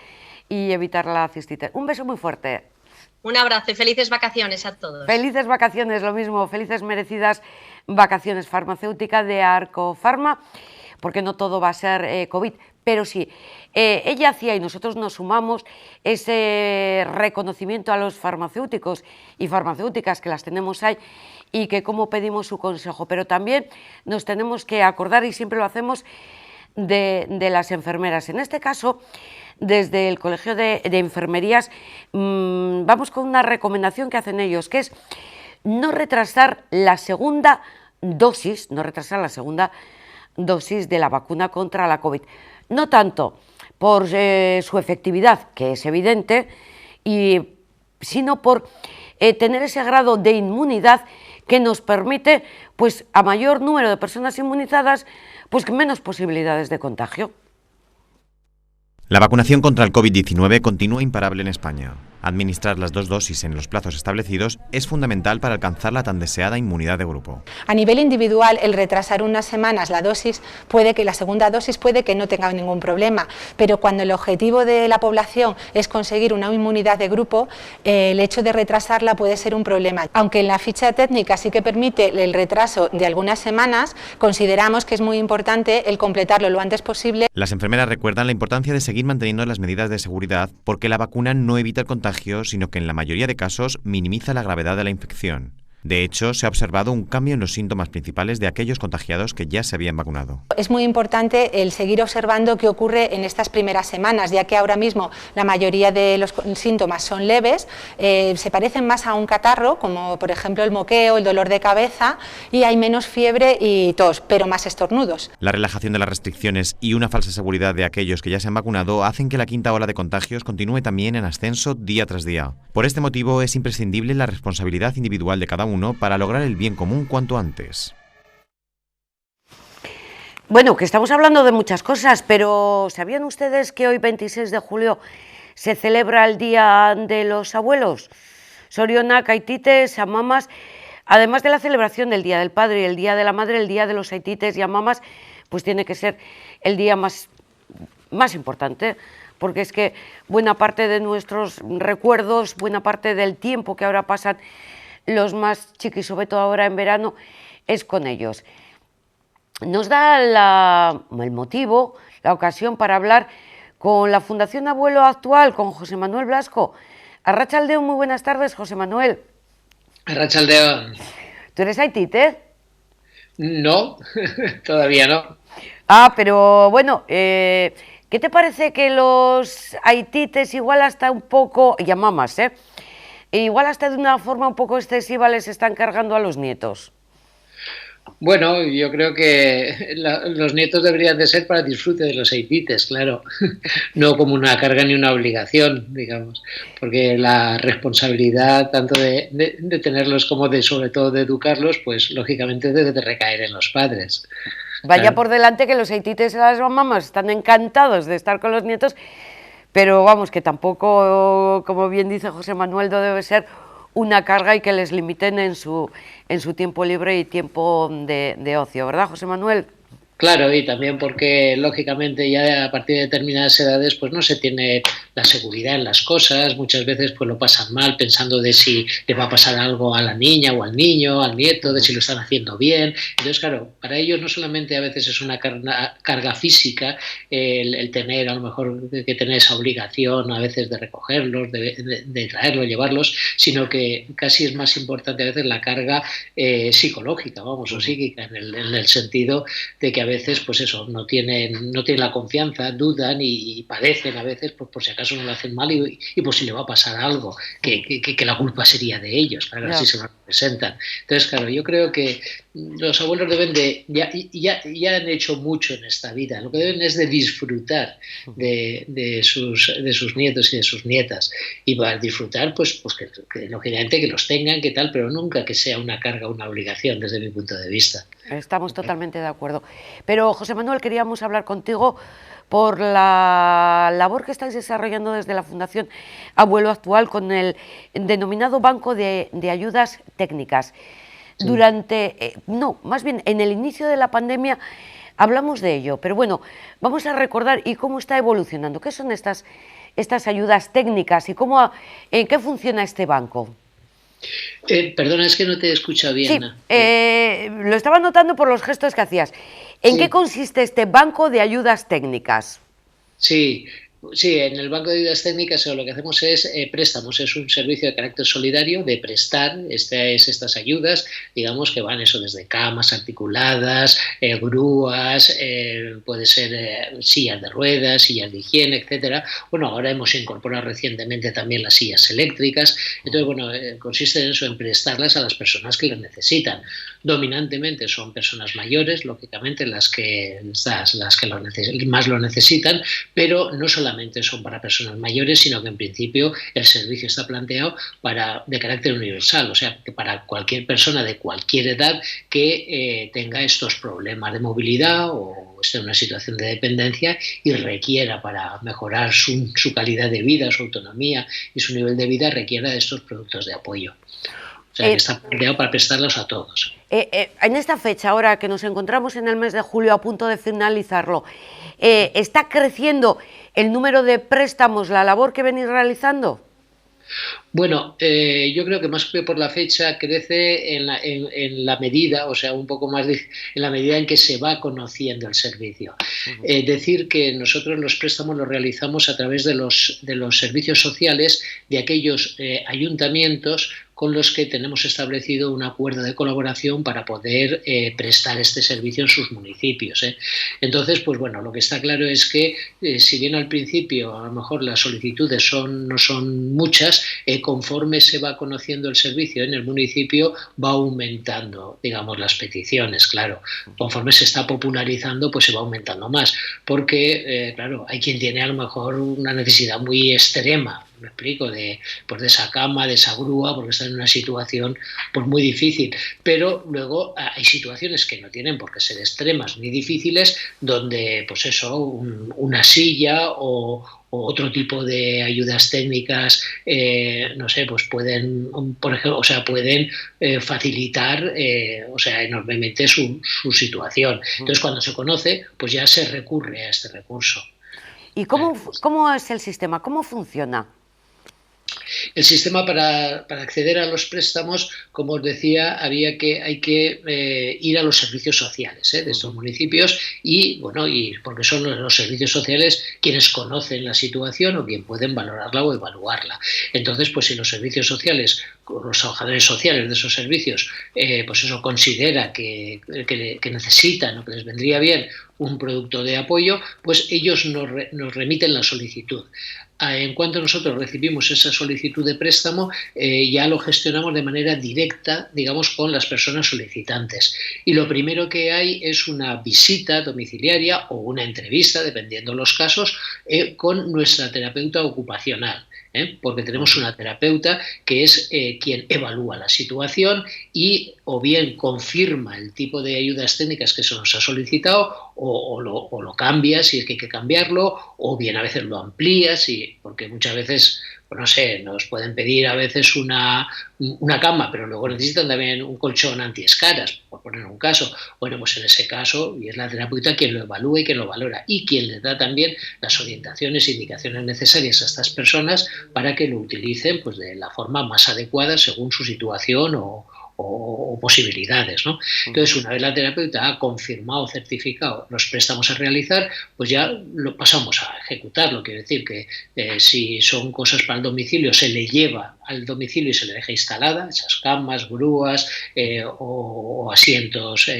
y evitar la cistitis. Un beso muy fuerte. Un abrazo y felices vacaciones a todos. Felices vacaciones, lo mismo, felices merecidas vacaciones. Farmacéutica de Arcofarma, porque no todo va a ser COVID, pero sí, ella hacía, y nosotros nos sumamos, ese reconocimiento a los farmacéuticos y farmacéuticas que las tenemos ahí y que cómo pedimos su consejo, pero también nos tenemos que acordar, y siempre lo hacemos, de las enfermeras. En este caso, desde el Colegio de Enfermerías, vamos con una recomendación que hacen ellos, que es no retrasar la segunda dosis, de la vacuna contra la COVID. No tanto por su efectividad, que es evidente, sino por tener ese grado de inmunidad que nos permite, pues, a mayor número de personas inmunizadas, pues menos posibilidades de contagio. La vacunación contra el COVID-19 continúa imparable en España. Administrar las 2 dosis en los plazos establecidos es fundamental para alcanzar la tan deseada inmunidad de grupo. A nivel individual, el retrasar unas semanas la segunda dosis puede que no tenga ningún problema, pero cuando el objetivo de la población es conseguir una inmunidad de grupo, el hecho de retrasarla puede ser un problema. Aunque en la ficha técnica sí que permite el retraso de algunas semanas, consideramos que es muy importante el completarlo lo antes posible. Las enfermeras recuerdan la importancia de seguir manteniendo las medidas de seguridad, porque la vacuna no evita el contagio, sino que en la mayoría de casos minimiza la gravedad de la infección. De hecho, se ha observado un cambio en los síntomas principales de aquellos contagiados que ya se habían vacunado. Es muy importante el seguir observando qué ocurre en estas primeras semanas, ya que ahora mismo la mayoría de los síntomas son leves, se parecen más a un catarro, como por ejemplo el moqueo, el dolor de cabeza, y hay menos fiebre y tos, pero más estornudos. La relajación de las restricciones y una falsa seguridad de aquellos que ya se han vacunado hacen que la quinta ola de contagios continúe también en ascenso día tras día. Por este motivo es imprescindible la responsabilidad individual de cada uno para lograr el bien común cuanto antes. Bueno, que estamos hablando de muchas cosas, pero ¿sabían ustedes que hoy, 26 de julio, se celebra el Día de los Abuelos? Zorionak, aitites, amamas, además de la celebración del Día del Padre y el Día de la Madre, el Día de los aitites y amamas, pues tiene que ser el día más importante, porque es que buena parte de nuestros recuerdos, buena parte del tiempo que ahora pasan los más chiquis, sobre todo ahora en verano, es con ellos. Nos da el motivo, la ocasión para hablar con la Fundación Abuelo actual, con José Manuel Blasco. Arratsaldeon, muy buenas tardes, José Manuel. Arratsaldeon. ¿Tú eres aitite? No, todavía no. Pero bueno, ¿qué te parece que los aitites igual hasta un poco, y a mamas, igual hasta de una forma un poco excesiva les están cargando a los nietos? Bueno, yo creo que los nietos deberían de ser para disfrute de los aitites, claro, no como una carga ni una obligación, digamos, porque la responsabilidad tanto de tenerlos como sobre todo de educarlos, pues lógicamente debe de recaer en los padres. Vaya Claro. por delante que los aitites y las mamás están encantados de estar con los nietos, pero vamos, que tampoco, como bien dice José Manuel, no debe ser una carga y que les limiten en su tiempo libre y tiempo de ocio, ¿verdad, José Manuel? Claro, y también porque lógicamente ya a partir de determinadas edades pues no se tiene la seguridad en las cosas, muchas veces pues lo pasan mal pensando de si le va a pasar algo a la niña o al niño, al nieto, de si lo están haciendo bien. Entonces, claro, para ellos no solamente a veces es una carga física el tener a lo mejor que tener esa obligación a veces de recogerlos, de traerlos, llevarlos, sino que casi es más importante a veces la carga psicológica, vamos, o psíquica, en el sentido de que a veces pues eso, no tienen la confianza, dudan y padecen a veces pues, por si acaso no lo hacen mal y por si le va a pasar algo, que la culpa sería de ellos, claro, así se lo representan. Entonces, claro, yo creo que los abuelos deben de, ya han hecho mucho en esta vida, lo que deben es de disfrutar de sus nietos y de sus nietas. Y para disfrutar, pues que lógicamente que los tengan, que tal, pero nunca que sea una carga, una obligación desde mi punto de vista. Estamos totalmente de acuerdo. Pero, José Manuel, queríamos hablar contigo por la labor que estáis desarrollando desde la Fundación Abuelo Actual con el denominado Banco de Ayudas Técnicas. Sí. Más bien, en el inicio de la pandemia hablamos de ello, pero bueno, vamos a recordar y cómo está evolucionando. ¿Qué son estas ayudas técnicas y en qué funciona este banco? Perdona, es que no te escucho bien. Sí, lo estaba notando por los gestos que hacías. ¿En qué consiste este Banco de Ayudas Técnicas? Sí, en el Banco de Ayudas Técnicas lo que hacemos es préstamos, es un servicio de carácter solidario de prestar estas ayudas, digamos que van eso desde camas articuladas, grúas, puede ser sillas de ruedas, sillas de higiene, etcétera. Bueno, ahora hemos incorporado recientemente también las sillas eléctricas. Entonces, bueno, consiste en eso, en prestarlas a las personas que las necesitan. Dominantemente son personas mayores, lógicamente las que más lo necesitan, pero no solamente son para personas mayores, sino que en principio el servicio está planteado de carácter universal, o sea, que para cualquier persona de cualquier edad que tenga estos problemas de movilidad o esté en una situación de dependencia y requiera, para mejorar su calidad de vida, su autonomía y su nivel de vida, requiera de estos productos de apoyo. O sea, que está planteado para prestarlos a todos. En esta fecha, ahora que nos encontramos en el mes de julio a punto de finalizarlo, ¿está creciendo el número de préstamos, la labor que venís realizando? Bueno, yo creo que más que por la fecha crece en la medida, o sea, un poco más en la medida en que se va conociendo el servicio. Decir que nosotros los préstamos los realizamos a través de los servicios sociales de aquellos ayuntamientos con los que tenemos establecido un acuerdo de colaboración para poder prestar este servicio en sus municipios. Entonces, pues bueno, lo que está claro es que si bien al principio a lo mejor las solicitudes no son muchas, conforme se va conociendo el servicio en el municipio va aumentando, digamos, las peticiones, claro. Conforme se está popularizando, pues se va aumentando más, porque, claro, hay quien tiene a lo mejor una necesidad muy extrema, me explico, de esa cama, de esa grúa, porque está en una situación pues muy difícil, pero luego hay situaciones que no tienen por qué ser extremas ni difíciles, donde pues eso, una silla o otro tipo de ayudas técnicas, no sé, pues pueden, por ejemplo, o sea, pueden facilitar, o sea, enormemente su situación. Entonces, cuando se conoce, pues ya se recurre a este recurso. ¿Y cómo es el sistema? ¿Cómo funciona? El sistema para acceder a los préstamos, como os decía, hay que ir a los servicios sociales de estos municipios y porque son los servicios sociales quienes conocen la situación o quien pueden valorarla o evaluarla. Entonces, pues si los servicios sociales, los trabajadores sociales de esos servicios, pues eso considera que necesitan o que les vendría bien un producto de apoyo, pues ellos nos remiten la solicitud. En cuanto nosotros recibimos esa solicitud de préstamo, ya lo gestionamos de manera directa, digamos, con las personas solicitantes. Y lo primero que hay es una visita domiciliaria o una entrevista, dependiendo los casos, con nuestra terapeuta ocupacional. Porque tenemos una terapeuta que es quien evalúa la situación y o bien confirma el tipo de ayudas técnicas que se nos ha solicitado o lo cambia si es que hay que cambiarlo, o bien a veces lo amplía, porque muchas veces, pues no sé, nos pueden pedir a veces una cama, pero luego necesitan también un colchón antiescaras, por poner un caso. Bueno, pues en ese caso, y es la terapeuta quien lo evalúa y quien lo valora, y quien les da también las orientaciones e indicaciones necesarias a estas personas para que lo utilicen pues de la forma más adecuada según su situación o posibilidades, ¿no? Entonces, una vez la terapeuta ha confirmado, certificado los préstamos a realizar, pues ya lo pasamos a ejecutarlo. Quiere decir que si son cosas para el domicilio, se le lleva al domicilio y se le deja instalada, esas camas, grúas o asientos,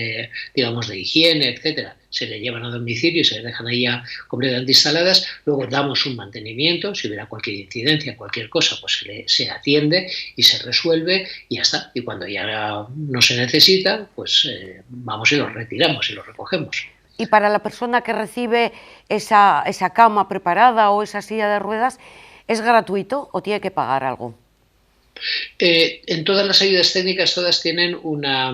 digamos, de higiene, etcétera. se le llevan a domicilio y se les dejan ahí ya completamente instaladas. Luego damos un mantenimiento, si hubiera cualquier incidencia, cualquier cosa, pues se atiende y se resuelve y ya está. Y cuando ya no se necesita, pues vamos y los retiramos y los recogemos. Y para la persona que recibe esa cama preparada o esa silla de ruedas, ¿es gratuito o tiene que pagar algo? En todas las ayudas técnicas, todas tienen una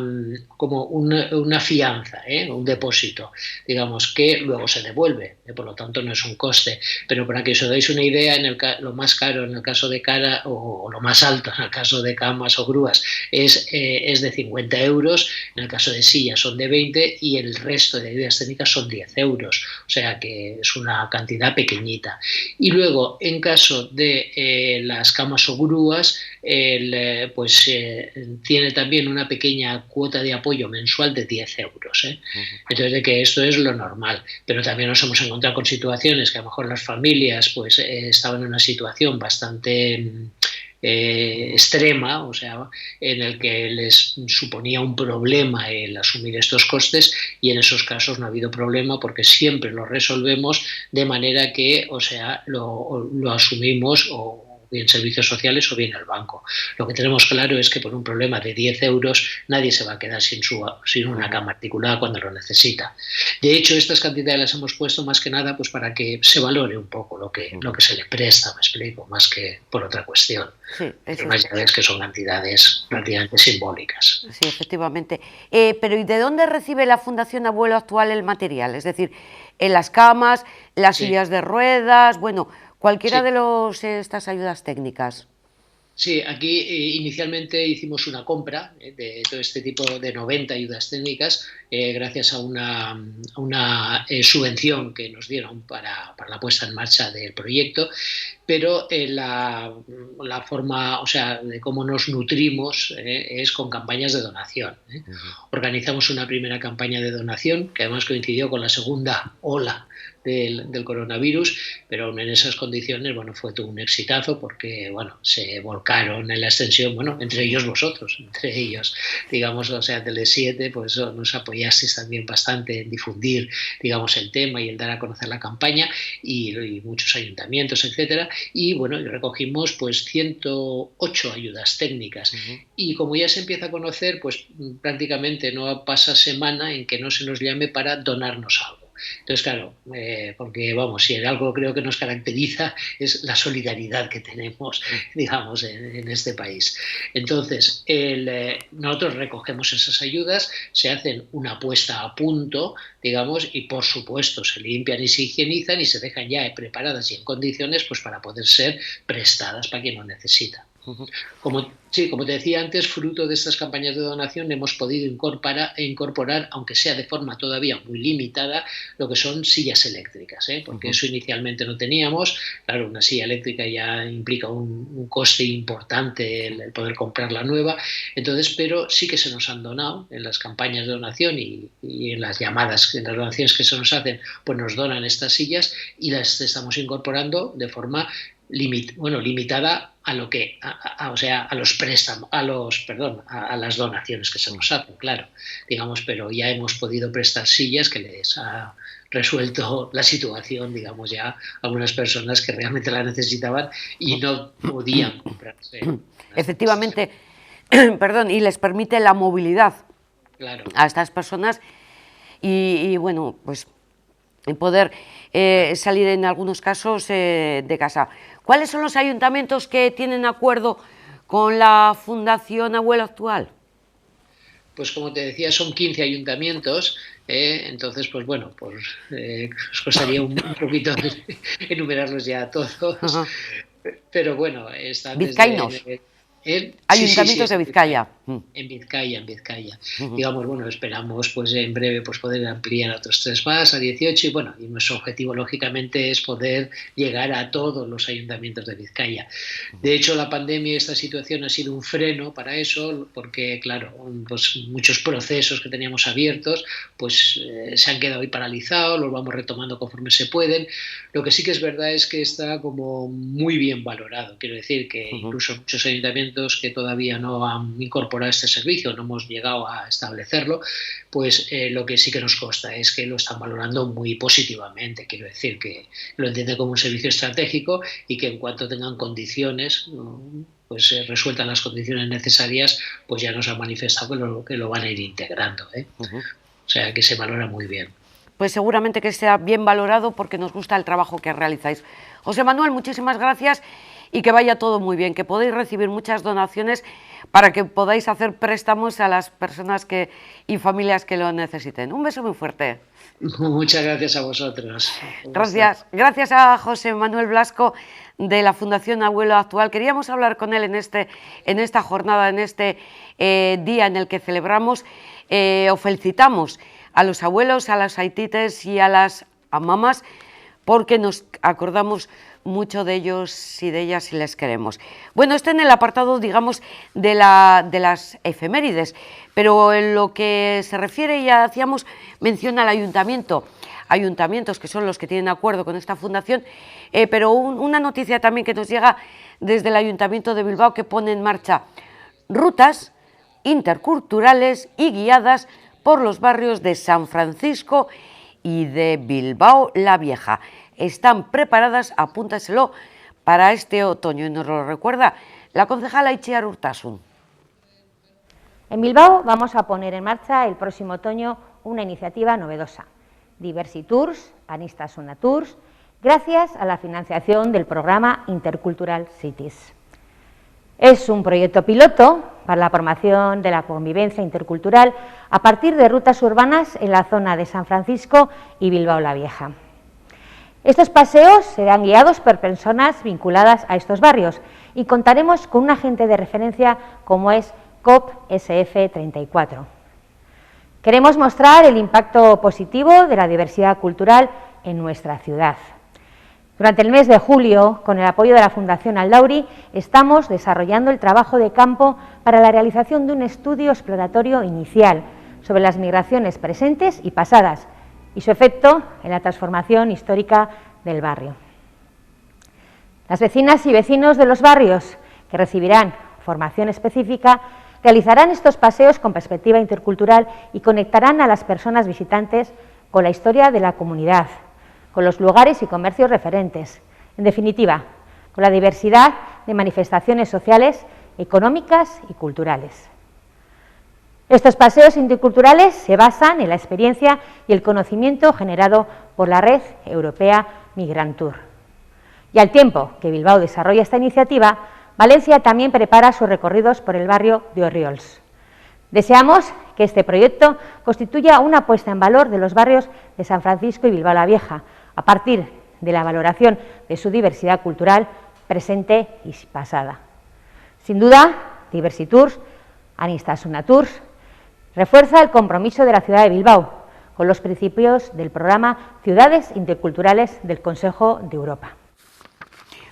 fianza, un depósito, digamos, que luego se devuelve, por lo tanto no es un coste. Pero para que os dais una idea, lo más caro en el caso de cara, o lo más alto en el caso de camas o grúas, es de 50 euros, en el caso de sillas son de 20 y el resto de ayudas técnicas son 10 euros, o sea que es una cantidad pequeñita. Y luego, en caso de las camas o grúas, tiene también una pequeña cuota de apoyo mensual de 10 euros. Entonces, de que esto es lo normal, pero también nos hemos encontrado con situaciones que a lo mejor las familias estaban en una situación bastante extrema, o sea, en el que les suponía un problema el asumir estos costes, y en esos casos no ha habido problema porque siempre lo resolvemos de manera que, o sea, lo asumimos o bien servicios sociales o bien el banco. Lo que tenemos claro es que por un problema de 10 euros nadie se va a quedar sin una cama articulada cuando lo necesita. De hecho, estas cantidades las hemos puesto más que nada pues para que se valore un poco lo que se le presta, me explico, más que por otra cuestión. Sí, además ya ves que son cantidades prácticamente simbólicas. Sí, efectivamente. Pero ¿y de dónde recibe la Fundación Abuelo Actual el material? Es decir, en las camas, las sillas de ruedas, bueno, cualquiera de estas ayudas técnicas. Sí, aquí inicialmente hicimos una compra de todo este tipo de 90 ayudas técnicas gracias a una subvención que nos dieron para la puesta en marcha del proyecto, pero la forma, o sea, de cómo nos nutrimos es con campañas de donación. Organizamos una primera campaña de donación que además coincidió con la segunda ola del coronavirus, pero aún en esas condiciones, bueno, fue todo un exitazo porque, bueno, se volcaron en la extensión, bueno, entre ellos vosotros, entre ellos, digamos, o sea, Tele7, pues nos apoyasteis también bastante en difundir, digamos, el tema y el dar a conocer la campaña y muchos ayuntamientos, etcétera, y bueno, recogimos pues 108 ayudas técnicas y como ya se empieza a conocer, pues prácticamente no pasa semana en que no se nos llame para donarnos algo. Entonces, claro, porque vamos, si algo creo que nos caracteriza es la solidaridad que tenemos, digamos, en este país. Entonces, nosotros recogemos esas ayudas, se hacen una puesta a punto, digamos, y por supuesto se limpian y se higienizan y se dejan ya preparadas y en condiciones pues para poder ser prestadas para quien lo necesita. Como te decía antes, fruto de estas campañas de donación hemos podido incorporar, aunque sea de forma todavía muy limitada, lo que son sillas eléctricas, porque eso inicialmente no teníamos. Claro, una silla eléctrica ya implica un coste importante el poder comprar la nueva, entonces, pero sí que se nos han donado en las campañas de donación y en las llamadas, en las donaciones que se nos hacen, pues nos donan estas sillas y las estamos incorporando de forma limitada a lo que, o sea, a los préstamos, a las donaciones que se nos hacen, claro, digamos, pero ya hemos podido prestar sillas que les ha resuelto la situación, digamos, ya a algunas personas que realmente la necesitaban y no podían comprarse. Efectivamente, perdón, y les permite la movilidad a estas personas y bueno, pues poder salir en algunos casos de casa. ¿Cuáles son los ayuntamientos que tienen acuerdo con la Fundación Abuelo Actual? Pues como te decía, son 15 ayuntamientos, entonces, pues bueno, pues os costaría un poquito enumerarlos ya a todos, pero bueno, están vizcaínos. Ayuntamientos de Vizcaya. En Vizcaya. Digamos, bueno, esperamos pues en breve pues poder ampliar a otros 3 más, a 18, y bueno, y nuestro objetivo lógicamente es poder llegar a todos los ayuntamientos de Vizcaya. De hecho, la pandemia y esta situación ha sido un freno para eso, porque claro, pues muchos procesos que teníamos abiertos pues se han quedado ahí paralizados, los vamos retomando conforme se pueden. Lo que sí que es verdad es que está como muy bien valorado, quiero decir que incluso muchos ayuntamientos ayuntamientos que todavía no han incorporado este servicio, no hemos llegado a establecerlo, pues lo que sí que nos consta es que lo están valorando muy positivamente. Quiero decir que lo entienden como un servicio estratégico y que en cuanto tengan condiciones, pues resueltan las condiciones necesarias, pues ya nos han manifestado que lo van a ir integrando, ¿eh? O sea que se valora muy bien. Pues seguramente que sea bien valorado porque nos gusta el trabajo que realizáis. José Manuel, muchísimas gracias y que vaya todo muy bien, que podéis recibir muchas donaciones para que podáis hacer préstamos a las personas y familias que lo necesiten. Un beso muy fuerte. Muchas gracias a vosotros. Gracias. Gracias a José Manuel Blasco de la Fundación Abuelo Actual. Queríamos hablar con él en esta jornada, en este día en el que celebramos o felicitamos a los abuelos, a las aitites y a las mamás, porque nos acordamos mucho de ellos y de ellas y les queremos. Bueno, en el apartado, digamos, de las efemérides, pero en lo que se refiere, ya hacíamos mención al ayuntamientos que son los que tienen acuerdo con esta fundación, pero una noticia también que nos llega desde el Ayuntamiento de Bilbao, que pone en marcha rutas interculturales y guiadas por los barrios de San Francisco y de Bilbao la Vieja. Están preparadas, apúntaselo, para este otoño, y nos lo recuerda la concejala Itziar Urtasun. En Bilbao vamos a poner en marcha el próximo otoño una iniciativa novedosa, Diversitours, Aniztasuna Tours, gracias a la financiación del programa Intercultural Cities. Es un proyecto piloto para la promoción de la convivencia intercultural a partir de rutas urbanas en la zona de San Francisco y Bilbao la Vieja. Estos paseos serán guiados por personas vinculadas a estos barrios y contaremos con un agente de referencia como es COP-SF34. Queremos mostrar el impacto positivo de la diversidad cultural en nuestra ciudad. Durante el mes de julio, con el apoyo de la Fundación Aldauri, estamos desarrollando el trabajo de campo para la realización de un estudio exploratorio inicial sobre las migraciones presentes y pasadas y su efecto en la transformación histórica del barrio. Las vecinas y vecinos de los barrios que recibirán formación específica realizarán estos paseos con perspectiva intercultural y conectarán a las personas visitantes con la historia de la comunidad, con los lugares y comercios referentes, en definitiva, con la diversidad de manifestaciones sociales, económicas y culturales. Estos paseos interculturales se basan en la experiencia y el conocimiento generado por la red europea Migrantur. Y al tiempo que Bilbao desarrolla esta iniciativa, Valencia también prepara sus recorridos por el barrio de Orriols. Deseamos que este proyecto constituya una puesta en valor de los barrios de San Francisco y Bilbao la Vieja, a partir de la valoración de su diversidad cultural presente y pasada. Sin duda, Diversitours, Aniztasuna Tours, refuerza el compromiso de la ciudad de Bilbao con los principios del programa Ciudades Interculturales del Consejo de Europa.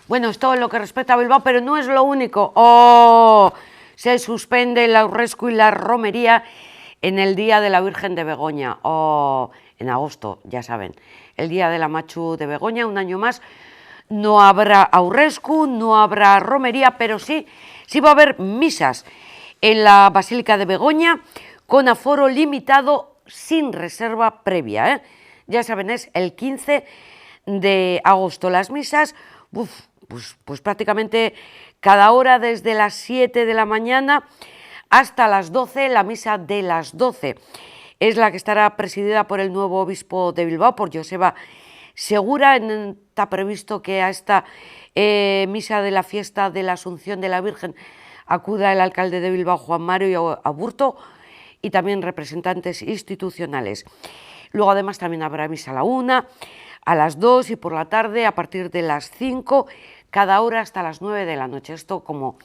Bueno, esto en lo que respecta a Bilbao, pero no es lo único. ¡Oh! Se suspende el aurrescu y la romería en el Día de la Virgen de Begoña. ¡Oh! En agosto, ya saben, el Día de la Machu de Begoña, un año más. No habrá aurrescu, no habrá romería, pero sí va a haber misas en la Basílica de Begoña con aforo limitado sin reserva previa, ¿eh? Ya saben, es el 15 de agosto. Las misas, pues prácticamente cada hora desde las 7 de la mañana hasta las 12, la misa de las 12. Es la que estará presidida por el nuevo obispo de Bilbao, por Joseba Segura. Está previsto que a esta misa de la fiesta de la Asunción de la Virgen acuda el alcalde de Bilbao, Juan Mario Aburto, y también representantes institucionales. Luego además también habrá misa a la 1, a las 2 y por la tarde a partir de las 5, cada hora hasta las 9 de la noche. Esto como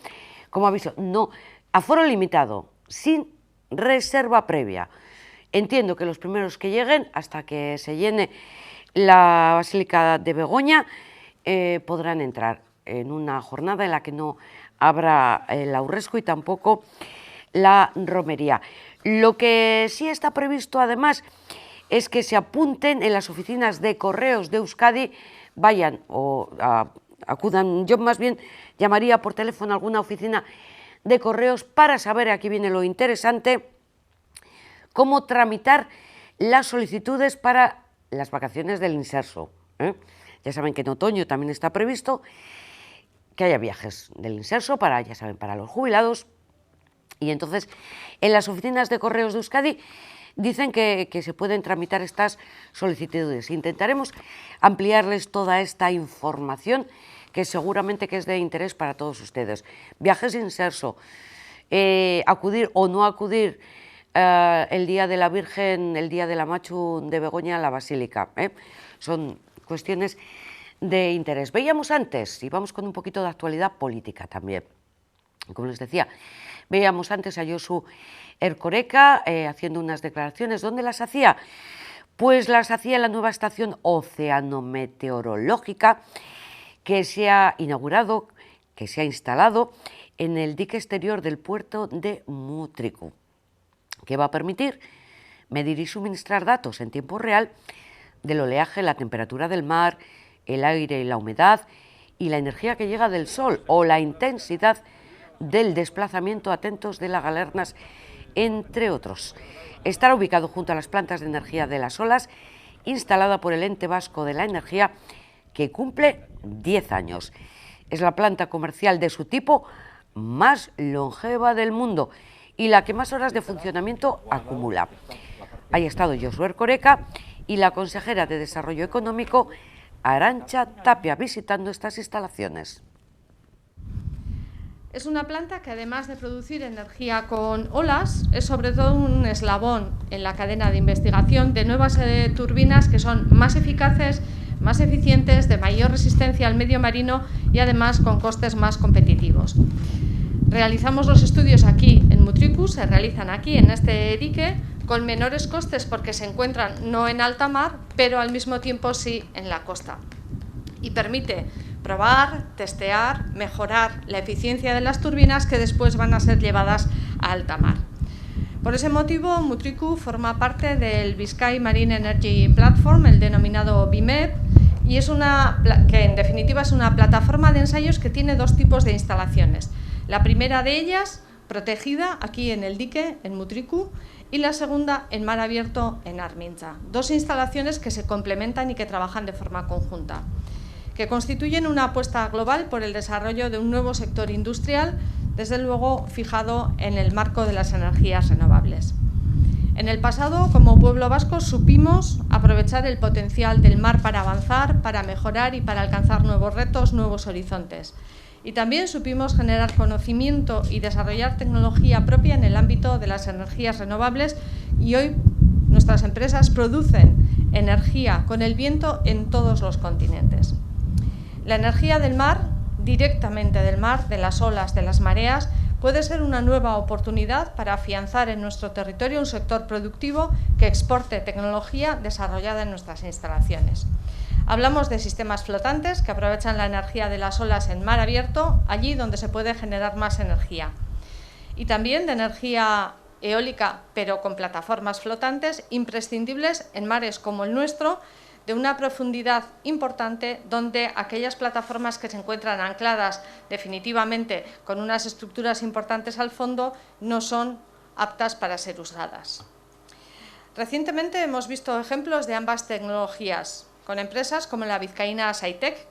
aviso, no, aforo limitado, sin reserva previa. Entiendo que los primeros que lleguen, hasta que se llene la Basílica de Begoña, podrán entrar en una jornada en la que no habrá el aurrescu y tampoco la romería. Lo que sí está previsto además es que se apunten en las oficinas de correos de Euskadi, vayan o acudan. Yo más bien llamaría por teléfono a alguna oficina de correos para saber, aquí viene lo interesante, cómo tramitar las solicitudes para las vacaciones del Inserso. Ya saben que en otoño también está previsto que haya viajes del Inserso para, ya saben, para los jubilados, y entonces en las oficinas de correos de Euskadi dicen que se pueden tramitar estas solicitudes. Intentaremos ampliarles toda esta información que seguramente que es de interés para todos ustedes. Viajes Inserso, acudir o no acudir el Día de la Virgen, el Día de la Machu de Begoña a la Basílica. Son cuestiones de interés. Veíamos antes, y vamos con un poquito de actualidad política también, como les decía, veíamos antes a Josu Erkoreka haciendo unas declaraciones. ¿Dónde las hacía? Pues las hacía en la nueva estación oceanometeorológica que se ha inaugurado, que se ha instalado en el dique exterior del puerto de Mutriku, que va a permitir medir y suministrar datos en tiempo real del oleaje, la temperatura del mar, el aire y la humedad, y la energía que llega del sol o la intensidad del desplazamiento atentos de las galernas, entre otros. Estará ubicado junto a las plantas de energía de las olas, instalada por el Ente Vasco de la Energía, que cumple 10 años. Es la planta comercial de su tipo más longeva del mundo y la que más horas de funcionamiento acumula. Ahí ha estado Josu Erkoreka y la consejera de Desarrollo Económico, Arantxa Tapia, visitando estas instalaciones. Es una planta que, además de producir energía con olas, es sobre todo un eslabón en la cadena de investigación de nuevas turbinas que son más eficaces, más eficientes, de mayor resistencia al medio marino y además con costes más competitivos. Realizamos los estudios aquí en Mutriku, se realizan aquí en este dique, con menores costes porque se encuentran no en alta mar, pero al mismo tiempo sí en la costa. Y permite probar, testear, mejorar la eficiencia de las turbinas que después van a ser llevadas a alta mar. Por ese motivo, Mutriku forma parte del Biscay Marine Energy Platform, el denominado BIMEP, y que en definitiva es una plataforma de ensayos que tiene dos tipos de instalaciones. La primera de ellas, protegida aquí en el dique, en Mutriku, y la segunda en mar abierto en Armintza. Dos instalaciones que se complementan y que trabajan de forma conjunta, que constituyen una apuesta global por el desarrollo de un nuevo sector industrial, desde luego fijado en el marco de las energías renovables. En el pasado, como pueblo vasco, supimos aprovechar el potencial del mar para avanzar, para mejorar y para alcanzar nuevos retos, nuevos horizontes. Y también supimos generar conocimiento y desarrollar tecnología propia en el ámbito de las energías renovables, y hoy nuestras empresas producen energía con el viento en todos los continentes. La energía del mar, directamente del mar, de las olas, de las mareas, puede ser una nueva oportunidad para afianzar en nuestro territorio un sector productivo que exporte tecnología desarrollada en nuestras instalaciones. Hablamos de sistemas flotantes que aprovechan la energía de las olas en mar abierto, allí donde se puede generar más energía. Y también de energía eólica, pero con plataformas flotantes imprescindibles en mares como el nuestro, de una profundidad importante, donde aquellas plataformas que se encuentran ancladas definitivamente con unas estructuras importantes al fondo no son aptas para ser usadas. Recientemente hemos visto ejemplos de ambas tecnologías, con empresas como la vizcaína Saitec,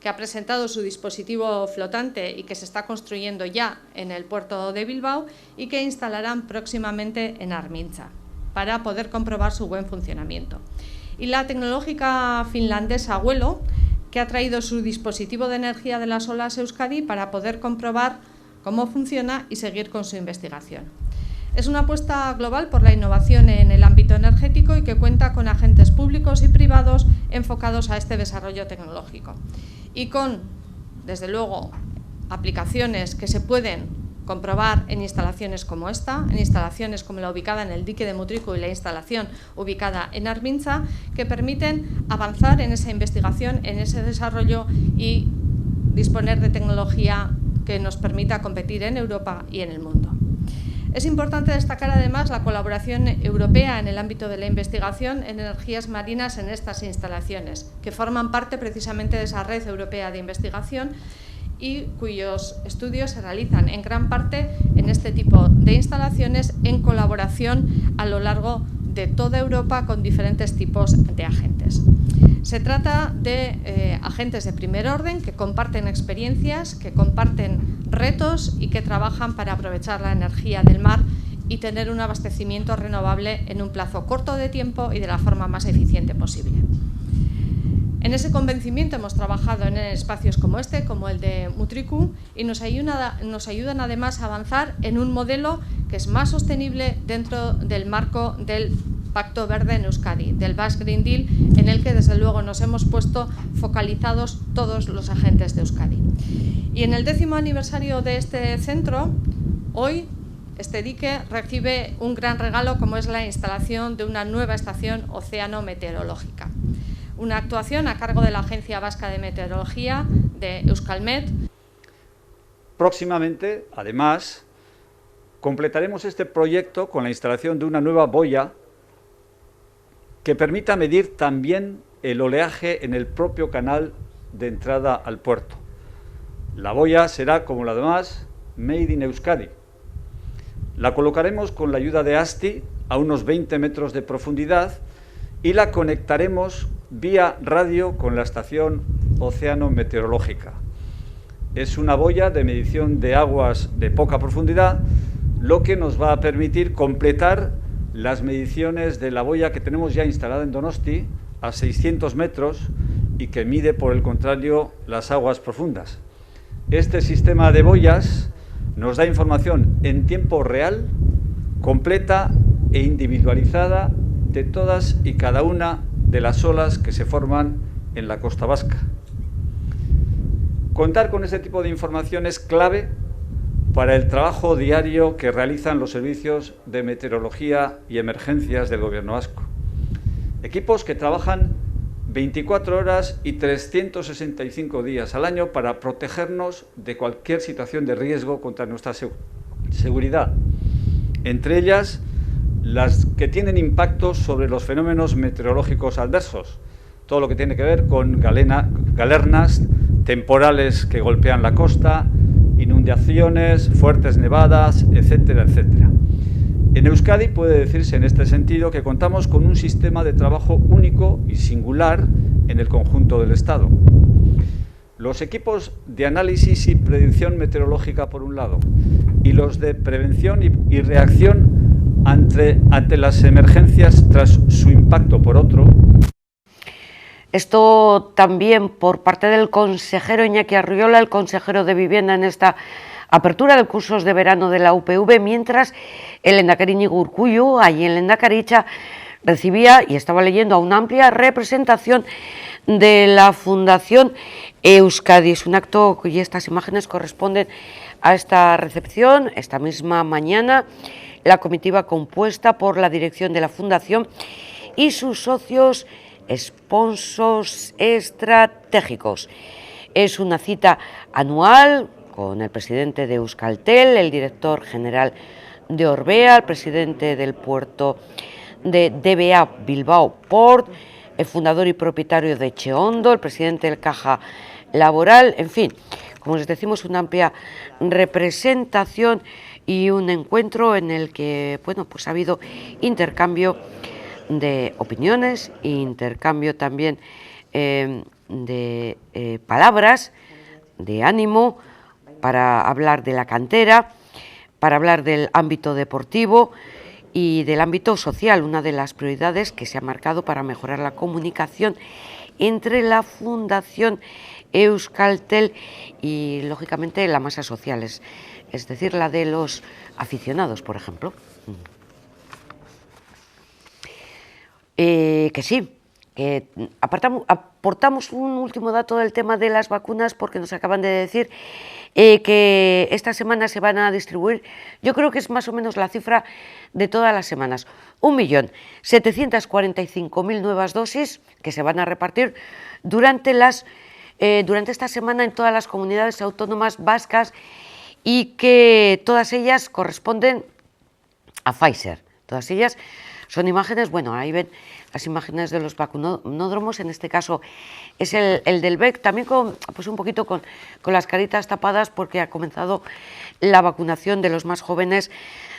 que ha presentado su dispositivo flotante y que se está construyendo ya en el puerto de Bilbao y que instalarán próximamente en Armintza para poder comprobar su buen funcionamiento. Y la tecnológica finlandesa Vuelo, que ha traído su dispositivo de energía de las olas a Euskadi para poder comprobar cómo funciona y seguir con su investigación. Es una apuesta global por la innovación en el ámbito energético y que cuenta con agentes públicos y privados enfocados a este desarrollo tecnológico. Y con, desde luego, aplicaciones que se pueden comprobar en instalaciones como esta, en instalaciones como la ubicada en el dique de Mutriku y la instalación ubicada en Armintza, que permiten avanzar en esa investigación, en ese desarrollo y disponer de tecnología que nos permita competir en Europa y en el mundo. Es importante destacar además la colaboración europea en el ámbito de la investigación en energías marinas en estas instalaciones, que forman parte precisamente de esa red europea de investigación y cuyos estudios se realizan en gran parte en este tipo de instalaciones en colaboración a lo largo de toda Europa con diferentes tipos de agentes. Se trata de agentes de primer orden que comparten experiencias, que comparten retos y que trabajan para aprovechar la energía del mar y tener un abastecimiento renovable en un plazo corto de tiempo y de la forma más eficiente posible. En ese convencimiento hemos trabajado en espacios como este, como el de Mutriku, y nos ayudan además a avanzar en un modelo que es más sostenible dentro del marco del Pacto Verde en Euskadi, del Basque Green Deal, en el que desde luego nos hemos puesto focalizados todos los agentes de Euskadi. Y en el 10º aniversario de este centro, hoy este dique recibe un gran regalo como es la instalación de una nueva estación oceano-meteorológica. Una actuación a cargo de la Agencia Vasca de Meteorología, de Euskalmet. Próximamente, además, completaremos este proyecto con la instalación de una nueva boya que permita medir también el oleaje en el propio canal de entrada al puerto. La boya será, como la demás, Made in Euskadi. La colocaremos con la ayuda de ASTI a unos 20 metros de profundidad y la conectaremos vía radio con la estación oceano-meteorológica. Es una boya de medición de aguas de poca profundidad, lo que nos va a permitir completar las mediciones de la boya que tenemos ya instalada en Donosti a 600 metros y que mide, por el contrario, las aguas profundas. Este sistema de boyas nos da información en tiempo real, completa e individualizada de todas y cada una de las olas que se forman en la costa vasca. Contar con este tipo de información es clave para el trabajo diario que realizan los servicios de meteorología y emergencias del Gobierno vasco. Equipos que trabajan 24 horas y 365 días al año para protegernos de cualquier situación de riesgo contra nuestra seguridad, entre ellas las que tienen impacto sobre los fenómenos meteorológicos adversos, todo lo que tiene que ver con galernas, temporales que golpean la costa, inundaciones, fuertes nevadas, etcétera, etcétera. En Euskadi puede decirse en este sentido que contamos con un sistema de trabajo único y singular en el conjunto del Estado. Los equipos de análisis y predicción meteorológica por un lado y los de prevención y reacción ante las emergencias tras su impacto por otro. Esto también por parte del consejero Iñaki Arriola, el consejero de Vivienda, en esta apertura de cursos de verano de la UPV, mientras el lehendakari Iñigo Urkullu, allí en Lehendakaritza, recibía y estaba leyendo a una amplia representación de la Fundación Euskadi. Es un acto y estas imágenes corresponden a esta recepción, esta misma mañana. La comitiva compuesta por la dirección de la Fundación y sus socios sponsors estratégicos. Es una cita anual con el presidente de Euskaltel, el director general de Orbea, el presidente del puerto de DBA Bilbao Port, el fundador y propietario de Cheondo, el presidente del Caja Laboral, en fin, como les decimos, una amplia representación y un encuentro en el que, bueno, pues ha habido intercambio de opiniones, intercambio también de palabras, de ánimo, para hablar de la cantera, para hablar del ámbito deportivo y del ámbito social, una de las prioridades que se ha marcado para mejorar la comunicación entre la Fundación Euskaltel y, lógicamente, la masa social, es decir, la de los aficionados, por ejemplo. Que sí, que aportamos un último dato del tema de las vacunas, porque nos acaban de decir que esta semana se van a distribuir, yo creo que es más o menos la cifra de todas las semanas, 1.745.000 nuevas dosis que se van a repartir durante esta semana en todas las comunidades autónomas vascas y que todas ellas corresponden a Pfizer, todas ellas Son imágenes, bueno, ahí ven las imágenes de los vacunódromos, en este caso es el del BEC, también pues un poquito con las caritas tapadas porque ha comenzado la vacunación de los más jóvenes,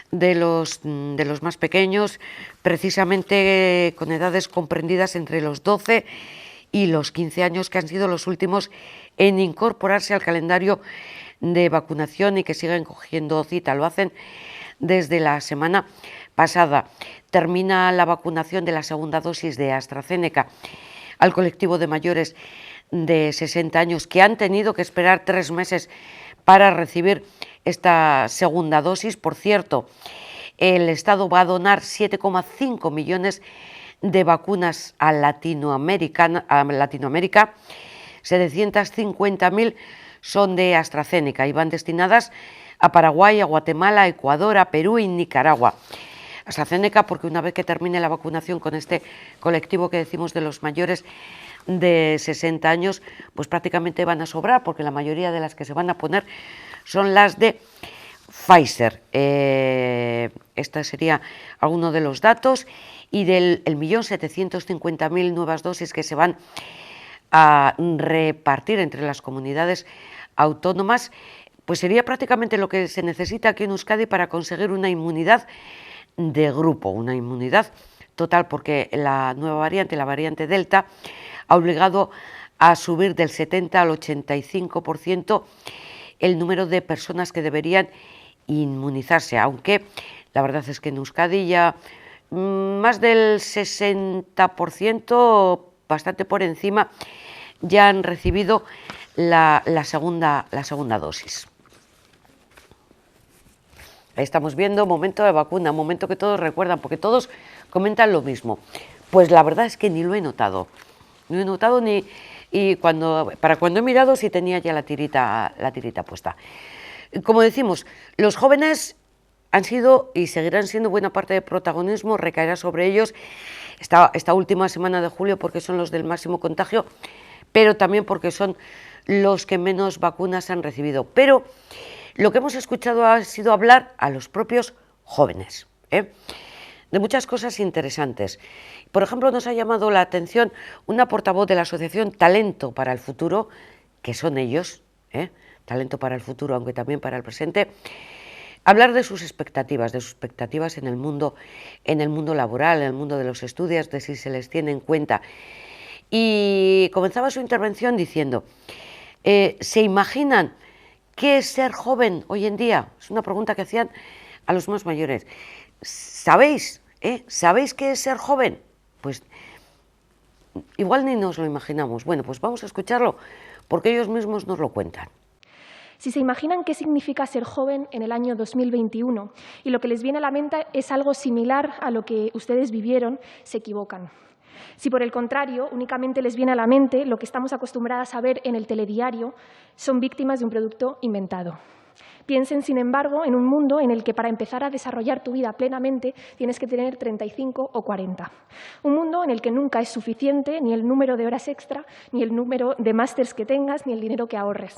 de los más pequeños, precisamente con edades comprendidas entre los 12 y los 15 años, que han sido los últimos en incorporarse al calendario de vacunación y que siguen cogiendo cita. Lo hacen desde la semana pasada. Termina la vacunación de la segunda dosis de AstraZeneca al colectivo de mayores de 60 años que han tenido que esperar 3 meses para recibir esta segunda dosis. Por cierto, el Estado va a donar 7,5 millones de vacunas a Latinoamérica. 750.000 son de AstraZeneca y van destinadas a Paraguay, a Guatemala, a Ecuador, a Perú y Nicaragua. AstraZeneca porque una vez que termine la vacunación con este colectivo que decimos de los mayores de 60 años, pues prácticamente van a sobrar porque la mayoría de las que se van a poner son las de Pfizer. Este sería alguno de los datos, y del 1.750.000 nuevas dosis que se van a repartir entre las comunidades autónomas, pues sería prácticamente lo que se necesita aquí en Euskadi para conseguir una inmunidad de grupo, una inmunidad total, porque la nueva variante, la variante Delta, ha obligado a subir del 70 al 85% el número de personas que deberían inmunizarse, aunque la verdad es que en Euskadi ya más del 60%, bastante por encima, ya han recibido la segunda dosis. Ahí estamos viendo momento de vacuna, momento que todos recuerdan, porque todos comentan lo mismo. Pues la verdad es que ni lo he notado. No he notado ni... Y para cuando he mirado si tenía ya la tirita puesta. Como decimos, los jóvenes han sido y seguirán siendo buena parte de protagonismo, recaerá sobre ellos esta última semana de julio porque son los del máximo contagio, pero también porque son los que menos vacunas han recibido. Pero lo que hemos escuchado ha sido hablar a los propios jóvenes, de muchas cosas interesantes. Por ejemplo, nos ha llamado la atención una portavoz de la asociación Talento para el Futuro, que son ellos, Talento para el Futuro, aunque también para el presente, hablar de sus expectativas en el mundo laboral, en el mundo de los estudios, de si se les tiene en cuenta. Y comenzaba su intervención diciendo, ¿se imaginan qué es ser joven hoy en día? Es una pregunta que hacían a los más mayores. ¿Sabéis qué es ser joven? Pues igual ni nos lo imaginamos. Bueno, pues vamos a escucharlo porque ellos mismos nos lo cuentan. Si se imaginan qué significa ser joven en el año 2021 y lo que les viene a la mente es algo similar a lo que ustedes vivieron, se equivocan. Si por el contrario únicamente les viene a la mente lo que estamos acostumbradas a ver en el telediario, son víctimas de un producto inventado. Piensen, sin embargo, en un mundo en el que para empezar a desarrollar tu vida plenamente tienes que tener 35 o 40. Un mundo en el que nunca es suficiente ni el número de horas extra, ni el número de másters que tengas, ni el dinero que ahorres.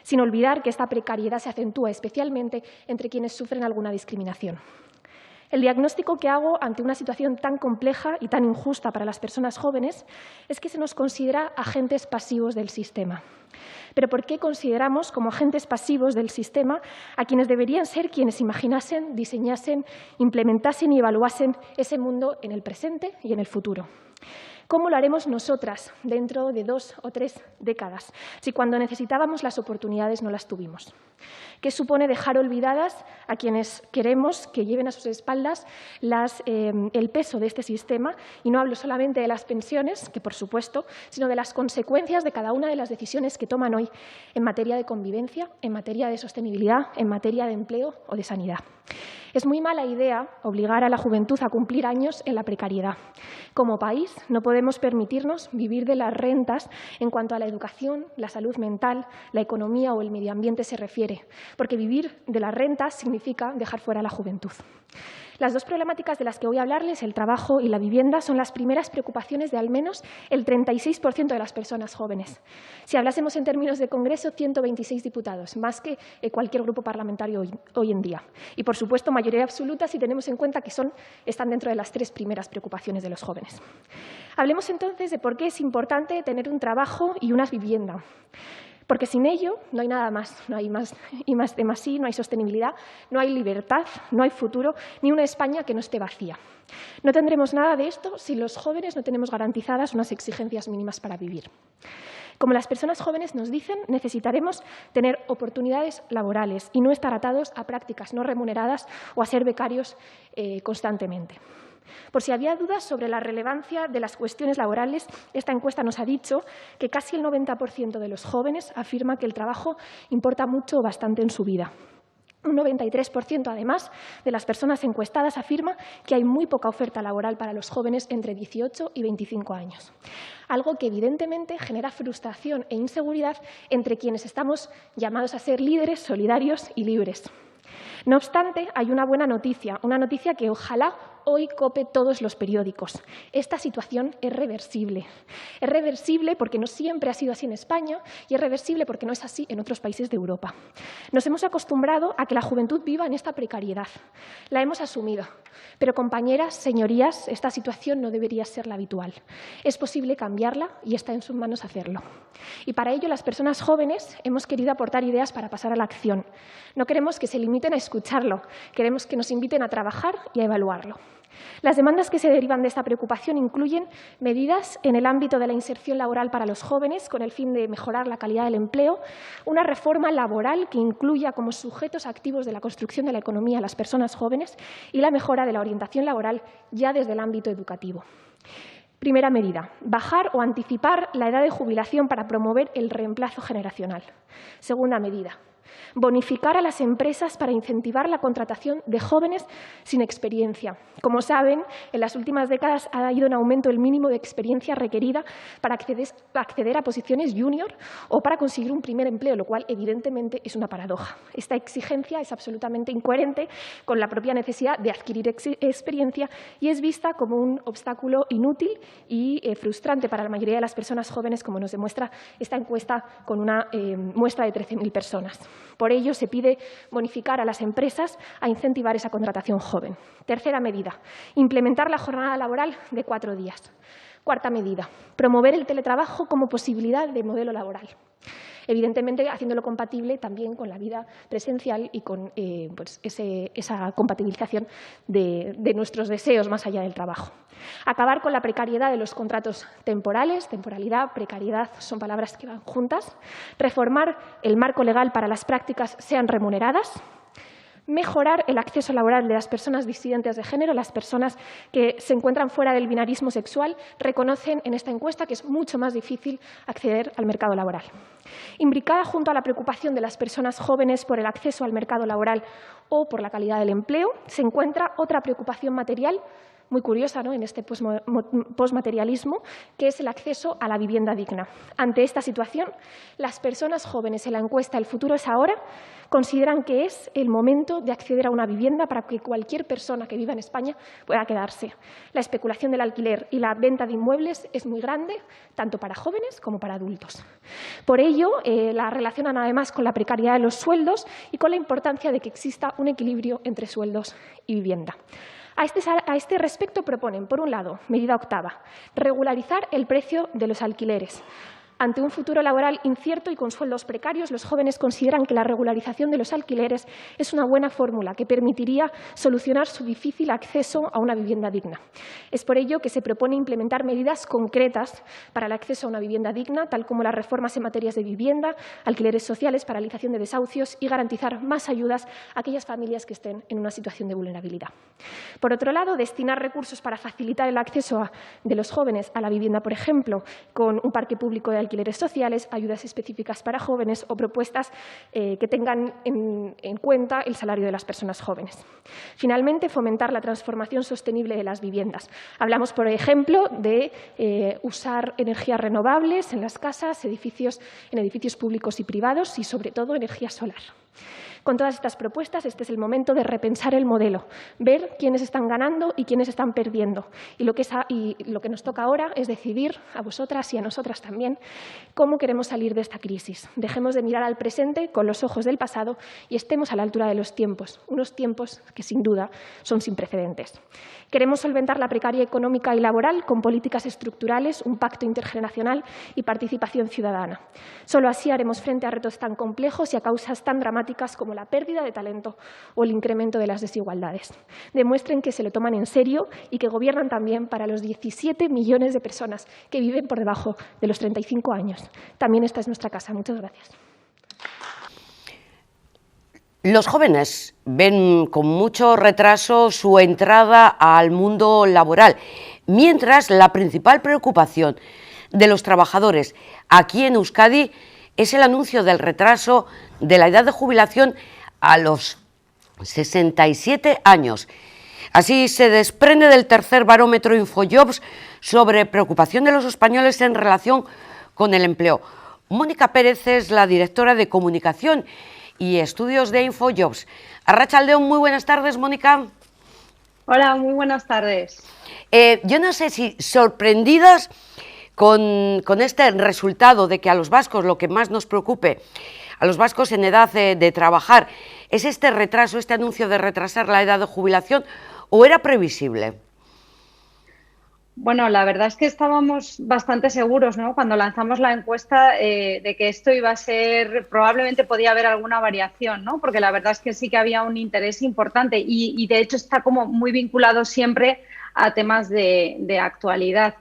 Sin olvidar que esta precariedad se acentúa especialmente entre quienes sufren alguna discriminación. El diagnóstico que hago ante una situación tan compleja y tan injusta para las personas jóvenes es que se nos considera agentes pasivos del sistema. Pero ¿por qué consideramos como agentes pasivos del sistema a quienes deberían ser quienes imaginasen, diseñasen, implementasen y evaluasen ese mundo en el presente y en el futuro? ¿Cómo lo haremos nosotras dentro de 2 o 3 décadas, si cuando necesitábamos las oportunidades no las tuvimos? ¿Qué supone dejar olvidadas a quienes queremos que lleven a sus espaldas el peso de este sistema? Y no hablo solamente de las pensiones, que por supuesto, sino de las consecuencias de cada una de las decisiones que toman hoy en materia de convivencia, en materia de sostenibilidad, en materia de empleo o de sanidad. Es muy mala idea obligar a la juventud a cumplir años en la precariedad. Como país no podemos permitirnos vivir de las rentas en cuanto a la educación, la salud mental, la economía o el medio ambiente se refiere, porque vivir de las rentas significa dejar fuera a la juventud. Las dos problemáticas de las que voy a hablarles, el trabajo y la vivienda, son las primeras preocupaciones de al menos el 36% de las personas jóvenes. Si hablásemos en términos de Congreso, 126 diputados, más que cualquier grupo parlamentario hoy en día. Y, por supuesto, mayoría absoluta si tenemos en cuenta que están dentro de las 3 primeras preocupaciones de los jóvenes. Hablemos entonces de por qué es importante tener un trabajo y una vivienda. Porque sin ello no hay nada más, no hay más I+D+I, no hay sostenibilidad, no hay libertad, no hay futuro, ni una España que no esté vacía. No tendremos nada de esto si los jóvenes no tenemos garantizadas unas exigencias mínimas para vivir. Como las personas jóvenes nos dicen, necesitaremos tener oportunidades laborales y no estar atados a prácticas no remuneradas o a ser becarios constantemente. Por si había dudas sobre la relevancia de las cuestiones laborales, esta encuesta nos ha dicho que casi el 90% de los jóvenes afirma que el trabajo importa mucho o bastante en su vida. Un 93%, además, de las personas encuestadas afirma que hay muy poca oferta laboral para los jóvenes entre 18 y 25 años, algo que evidentemente genera frustración e inseguridad entre quienes estamos llamados a ser líderes, solidarios y libres. No obstante, hay una buena noticia, una noticia que ojalá hoy cope todos los periódicos. Esta situación es reversible. Es reversible porque no siempre ha sido así en España y es reversible porque no es así en otros países de Europa. Nos hemos acostumbrado a que la juventud viva en esta precariedad. La hemos asumido. Pero, compañeras, señorías, esta situación no debería ser la habitual. Es posible cambiarla y está en sus manos hacerlo. Y para ello, las personas jóvenes hemos querido aportar ideas para pasar a la acción. No queremos que se limiten a escucharlo, queremos que nos inviten a trabajar y a evaluarlo. Las demandas que se derivan de esta preocupación incluyen medidas en el ámbito de la inserción laboral para los jóvenes con el fin de mejorar la calidad del empleo, una reforma laboral que incluya como sujetos activos de la construcción de la economía a las personas jóvenes y la mejora de la orientación laboral ya desde el ámbito educativo. Primera medida, bajar o anticipar la edad de jubilación para promover el reemplazo generacional. Segunda medida, bonificar a las empresas para incentivar la contratación de jóvenes sin experiencia. Como saben, en las últimas décadas ha ido en aumento el mínimo de experiencia requerida para acceder a posiciones junior o para conseguir un primer empleo, lo cual evidentemente es una paradoja. Esta exigencia es absolutamente incoherente con la propia necesidad de adquirir experiencia y es vista como un obstáculo inútil y frustrante para la mayoría de las personas jóvenes, como nos demuestra esta encuesta con una muestra de 13.000 personas. Por ello, se pide bonificar a las empresas a incentivar esa contratación joven. Tercera medida, implementar la jornada laboral de 4 días. Cuarta medida, promover el teletrabajo como posibilidad de modelo laboral. Evidentemente, haciéndolo compatible también con la vida presencial y con esa compatibilización de nuestros deseos más allá del trabajo. Acabar con la precariedad de los contratos temporales. Temporalidad, precariedad son palabras que van juntas. Reformar el marco legal para las prácticas sean remuneradas. Mejorar el acceso laboral de las personas disidentes de género. Las personas que se encuentran fuera del binarismo sexual reconocen en esta encuesta que es mucho más difícil acceder al mercado laboral. Imbricada junto a la preocupación de las personas jóvenes por el acceso al mercado laboral o por la calidad del empleo, se encuentra otra preocupación material muy curiosa, ¿no?, en este posmaterialismo, que es el acceso a la vivienda digna. Ante esta situación, las personas jóvenes en la encuesta El futuro es ahora consideran que es el momento de acceder a una vivienda para que cualquier persona que viva en España pueda quedarse. La especulación del alquiler y la venta de inmuebles es muy grande, tanto para jóvenes como para adultos. Por ello, la relacionan además con la precariedad de los sueldos y con la importancia de que exista un equilibrio entre sueldos y vivienda. A este respecto proponen, por un lado, medida octava, regularizar el precio de los alquileres. Ante un futuro laboral incierto y con sueldos precarios, los jóvenes consideran que la regularización de los alquileres es una buena fórmula que permitiría solucionar su difícil acceso a una vivienda digna. Es por ello que se propone implementar medidas concretas para el acceso a una vivienda digna, tal como las reformas en materias de vivienda, alquileres sociales, paralización de desahucios y garantizar más ayudas a aquellas familias que estén en una situación de vulnerabilidad. Por otro lado, destinar recursos para facilitar el acceso de los jóvenes a la vivienda, por ejemplo, con un parque público de alquileres sociales, ayudas específicas para jóvenes o propuestas que tengan en cuenta el salario de las personas jóvenes. Finalmente, fomentar la transformación sostenible de las viviendas. Hablamos, por ejemplo, de usar energías renovables en las casas, en edificios públicos y privados y, sobre todo, energía solar. Con todas estas propuestas, este es el momento de repensar el modelo, ver quiénes están ganando y quiénes están perdiendo. Y lo que nos toca ahora es decidir, a vosotras y a nosotras también, cómo queremos salir de esta crisis. Dejemos de mirar al presente con los ojos del pasado y estemos a la altura de los tiempos, unos tiempos que sin duda son sin precedentes. Queremos solventar la precaria económica y laboral con políticas estructurales, un pacto intergeneracional y participación ciudadana. Solo así haremos frente a retos tan complejos y a causas tan dramáticas como la pérdida de talento o el incremento de las desigualdades. Demuestren que se lo toman en serio y que gobiernan también para los 17 millones de personas que viven por debajo de los 35 años. También esta es nuestra casa. Muchas gracias. Los jóvenes ven con mucho retraso su entrada al mundo laboral, mientras la principal preocupación de los trabajadores aquí en Euskadi es el anuncio del retraso de la edad de jubilación a los 67 años. Así se desprende del tercer barómetro Infojobs sobre preocupación de los españoles en relación con el empleo. Mónica Pérez es la directora de Comunicación y Estudios de Infojobs. Arratsaldeon, muy buenas tardes, Mónica. Hola, muy buenas tardes. Yo no sé si sorprendidas con este resultado de que a los vascos lo que más nos preocupe, a los vascos en edad de trabajar, es este retraso, este anuncio de retrasar la edad de jubilación, ¿o era previsible? Bueno, la verdad es que estábamos bastante seguros, ¿no?, cuando lanzamos la encuesta de que esto iba a ser, probablemente podía haber alguna variación, ¿no?, porque la verdad es que sí que había un interés importante y de hecho está como muy vinculado siempre a temas de actualidad.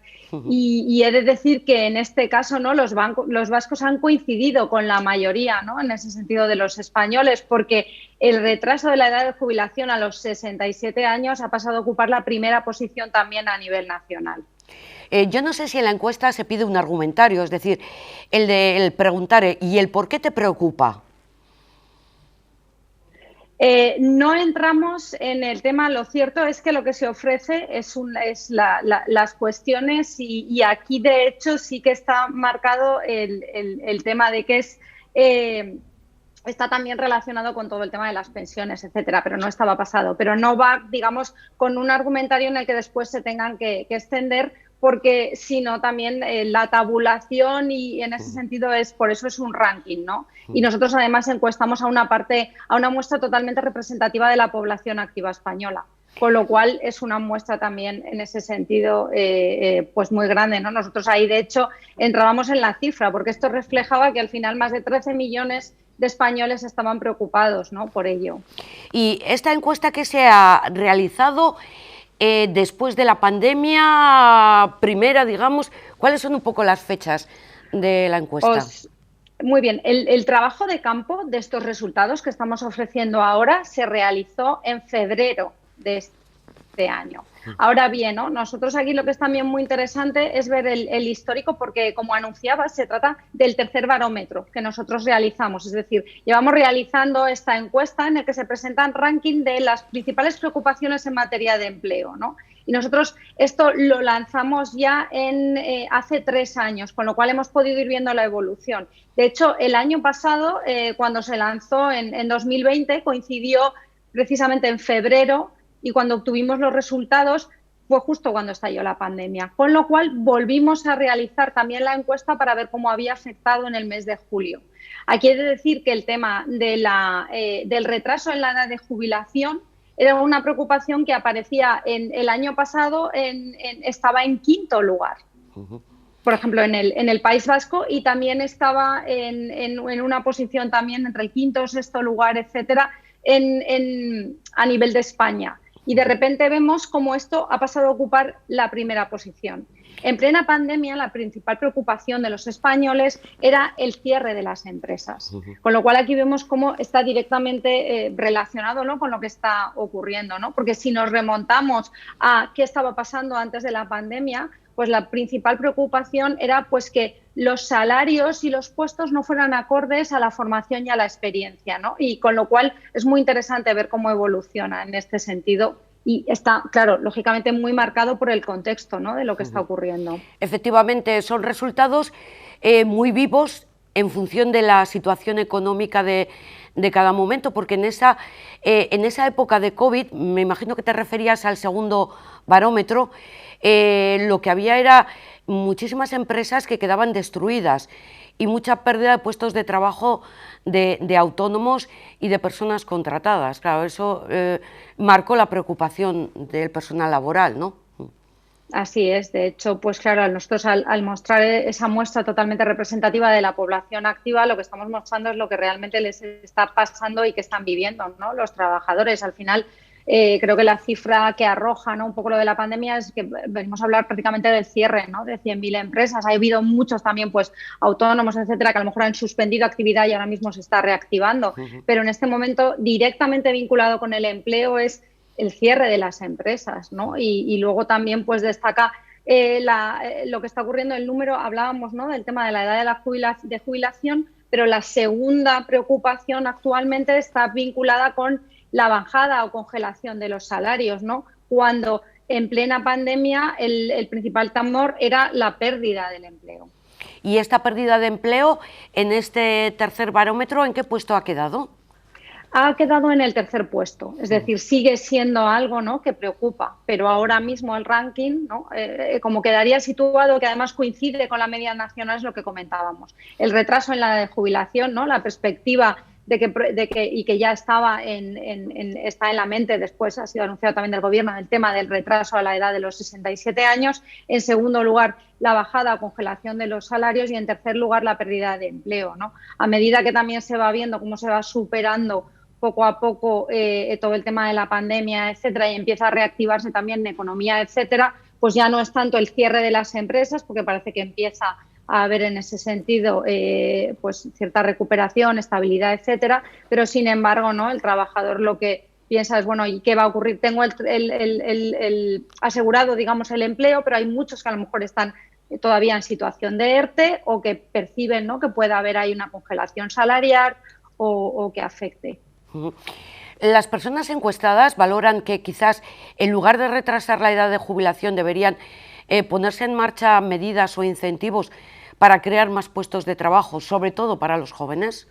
Y he de decir que en este caso, ¿no?, los vascos han coincidido con la mayoría, ¿no?, en ese sentido de los españoles, porque el retraso de la edad de jubilación a los 67 años ha pasado a ocupar la primera posición también a nivel nacional. Yo no sé si en la encuesta se pide un argumentario, es decir, el preguntar ¿y el por qué te preocupa? No entramos en el tema, lo cierto es que lo que se ofrece es las cuestiones y aquí de hecho sí que está marcado el tema de que está también relacionado con todo el tema de las pensiones, etcétera, pero no estaba pasado. Pero no va, digamos, con un argumentario en el que después se tengan que extender, porque sino también la tabulación y en ese sentido por eso es un ranking, ¿no? Y nosotros además encuestamos a una muestra totalmente representativa de la población activa española, con lo cual es una muestra también en ese sentido pues muy grande, ¿no? Nosotros ahí de hecho entrábamos en la cifra, porque esto reflejaba que al final más de 13 millones de españoles estaban preocupados, ¿no?, por ello. Y esta encuesta que se ha realizado después de la pandemia primera, digamos, ¿cuáles son un poco las fechas de la encuesta? Muy bien, el trabajo de campo de estos resultados que estamos ofreciendo ahora se realizó en febrero de este año. Ahora bien, ¿no?, nosotros aquí lo que es también muy interesante es ver el histórico, porque como anunciaba, se trata del tercer barómetro que nosotros realizamos, es decir, llevamos realizando esta encuesta en el que se presentan ranking de las principales preocupaciones en materia de empleo, ¿no? Y nosotros esto lo lanzamos ya hace 3 años, con lo cual hemos podido ir viendo la evolución. De hecho, el año pasado, cuando se lanzó en 2020, coincidió precisamente en febrero, y cuando obtuvimos los resultados fue justo cuando estalló la pandemia, con lo cual volvimos a realizar también la encuesta para ver cómo había afectado en el mes de julio. Aquí he de decir que el tema del retraso en la edad de jubilación era una preocupación que aparecía el año pasado, estaba en 5º lugar. Por ejemplo, en el País Vasco, y también estaba en una posición también entre el 5º o 6º lugar, etcétera, a nivel de España. Y de repente vemos cómo esto ha pasado a ocupar la primera posición. En plena pandemia, la principal preocupación de los españoles era el cierre de las empresas. Con lo cual aquí vemos cómo está directamente relacionado, ¿no?, con lo que está ocurriendo, ¿no? Porque si nos remontamos a qué estaba pasando antes de la pandemia, pues la principal preocupación era pues que los salarios y los puestos no fueran acordes a la formación y a la experiencia, ¿no? Y con lo cual es muy interesante ver cómo evoluciona en este sentido y está, claro, lógicamente muy marcado por el contexto, ¿no?, de lo que está ocurriendo. Efectivamente, son resultados muy vivos en función de la situación económica de cada momento, porque en esa época de COVID, me imagino que te referías al segundo barómetro, lo que había era muchísimas empresas que quedaban destruidas y mucha pérdida de puestos de trabajo de autónomos y de personas contratadas. Claro, eso marcó la preocupación del personal laboral, ¿no? Así es, de hecho, pues claro, nosotros al mostrar esa muestra totalmente representativa de la población activa, lo que estamos mostrando es lo que realmente les está pasando y que están viviendo, ¿no?, los trabajadores. Al final, creo que la cifra que arroja, ¿no?, un poco lo de la pandemia es que venimos a hablar prácticamente del cierre, ¿no?, de 100.000 empresas. Ha habido muchos también, pues, autónomos, etcétera, que a lo mejor han suspendido actividad y ahora mismo se está reactivando. Pero en este momento, directamente vinculado con el empleo es el cierre de las empresas, ¿no? Y luego también pues destaca lo que está ocurriendo, el número, hablábamos, ¿no?, del tema de la edad de jubilación, pero la segunda preocupación actualmente está vinculada con la bajada o congelación de los salarios, ¿no?, cuando en plena pandemia el principal temor era la pérdida del empleo. ¿Y esta pérdida de empleo en este tercer barómetro en qué puesto ha quedado? Ha quedado en el tercer puesto, es decir, sigue siendo algo, ¿no?, que preocupa, pero ahora mismo el ranking, ¿no?, como quedaría situado, que además coincide con la media nacional, es lo que comentábamos. El retraso en la de jubilación, ¿no?, la perspectiva que ya estaba está en la mente, después ha sido anunciado también del Gobierno, el tema del retraso a la edad de los 67 años. En segundo lugar, la bajada o congelación de los salarios y en tercer lugar, la pérdida de empleo, ¿no? A medida que también se va viendo cómo se va superando poco a poco todo el tema de la pandemia, etcétera, y empieza a reactivarse también la economía, etcétera, pues ya no es tanto el cierre de las empresas, porque parece que empieza a haber en ese sentido pues cierta recuperación, estabilidad, etcétera, pero sin embargo, ¿no?, el trabajador lo que piensa es, bueno, ¿y qué va a ocurrir? Tengo el asegurado, digamos, el empleo, pero hay muchos que a lo mejor están todavía en situación de ERTE o que perciben, ¿no?, que puede haber ahí una congelación salarial o que afecte. Las personas encuestadas valoran que quizás en lugar de retrasar la edad de jubilación deberían ponerse en marcha medidas o incentivos para crear más puestos de trabajo, sobre todo para los jóvenes.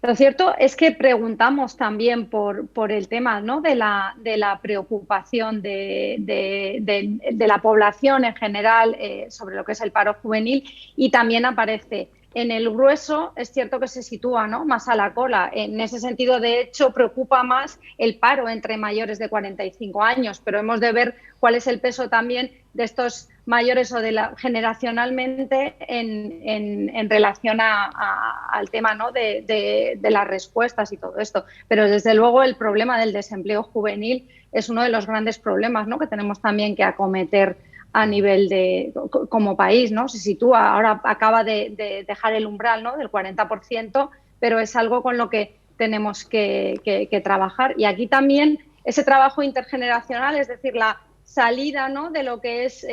Lo cierto es que preguntamos también por el tema, ¿no?, de la preocupación de la población en general sobre lo que es el paro juvenil, y también aparece en el grueso, es cierto que se sitúa, ¿no?, más a la cola. En ese sentido, de hecho, preocupa más el paro entre mayores de 45 años, pero hemos de ver cuál es el peso también de estos mayores o generacionalmente en relación al tema, ¿no?, de las respuestas y todo esto. Pero desde luego el problema del desempleo juvenil es uno de los grandes problemas, ¿no?, que tenemos también que acometer a nivel como país, ¿no? Se sitúa, ahora acaba de dejar el umbral, ¿no?, del 40%, pero es algo con lo que tenemos que trabajar. Y aquí también ese trabajo intergeneracional, es decir, la salida, ¿no?, de lo que es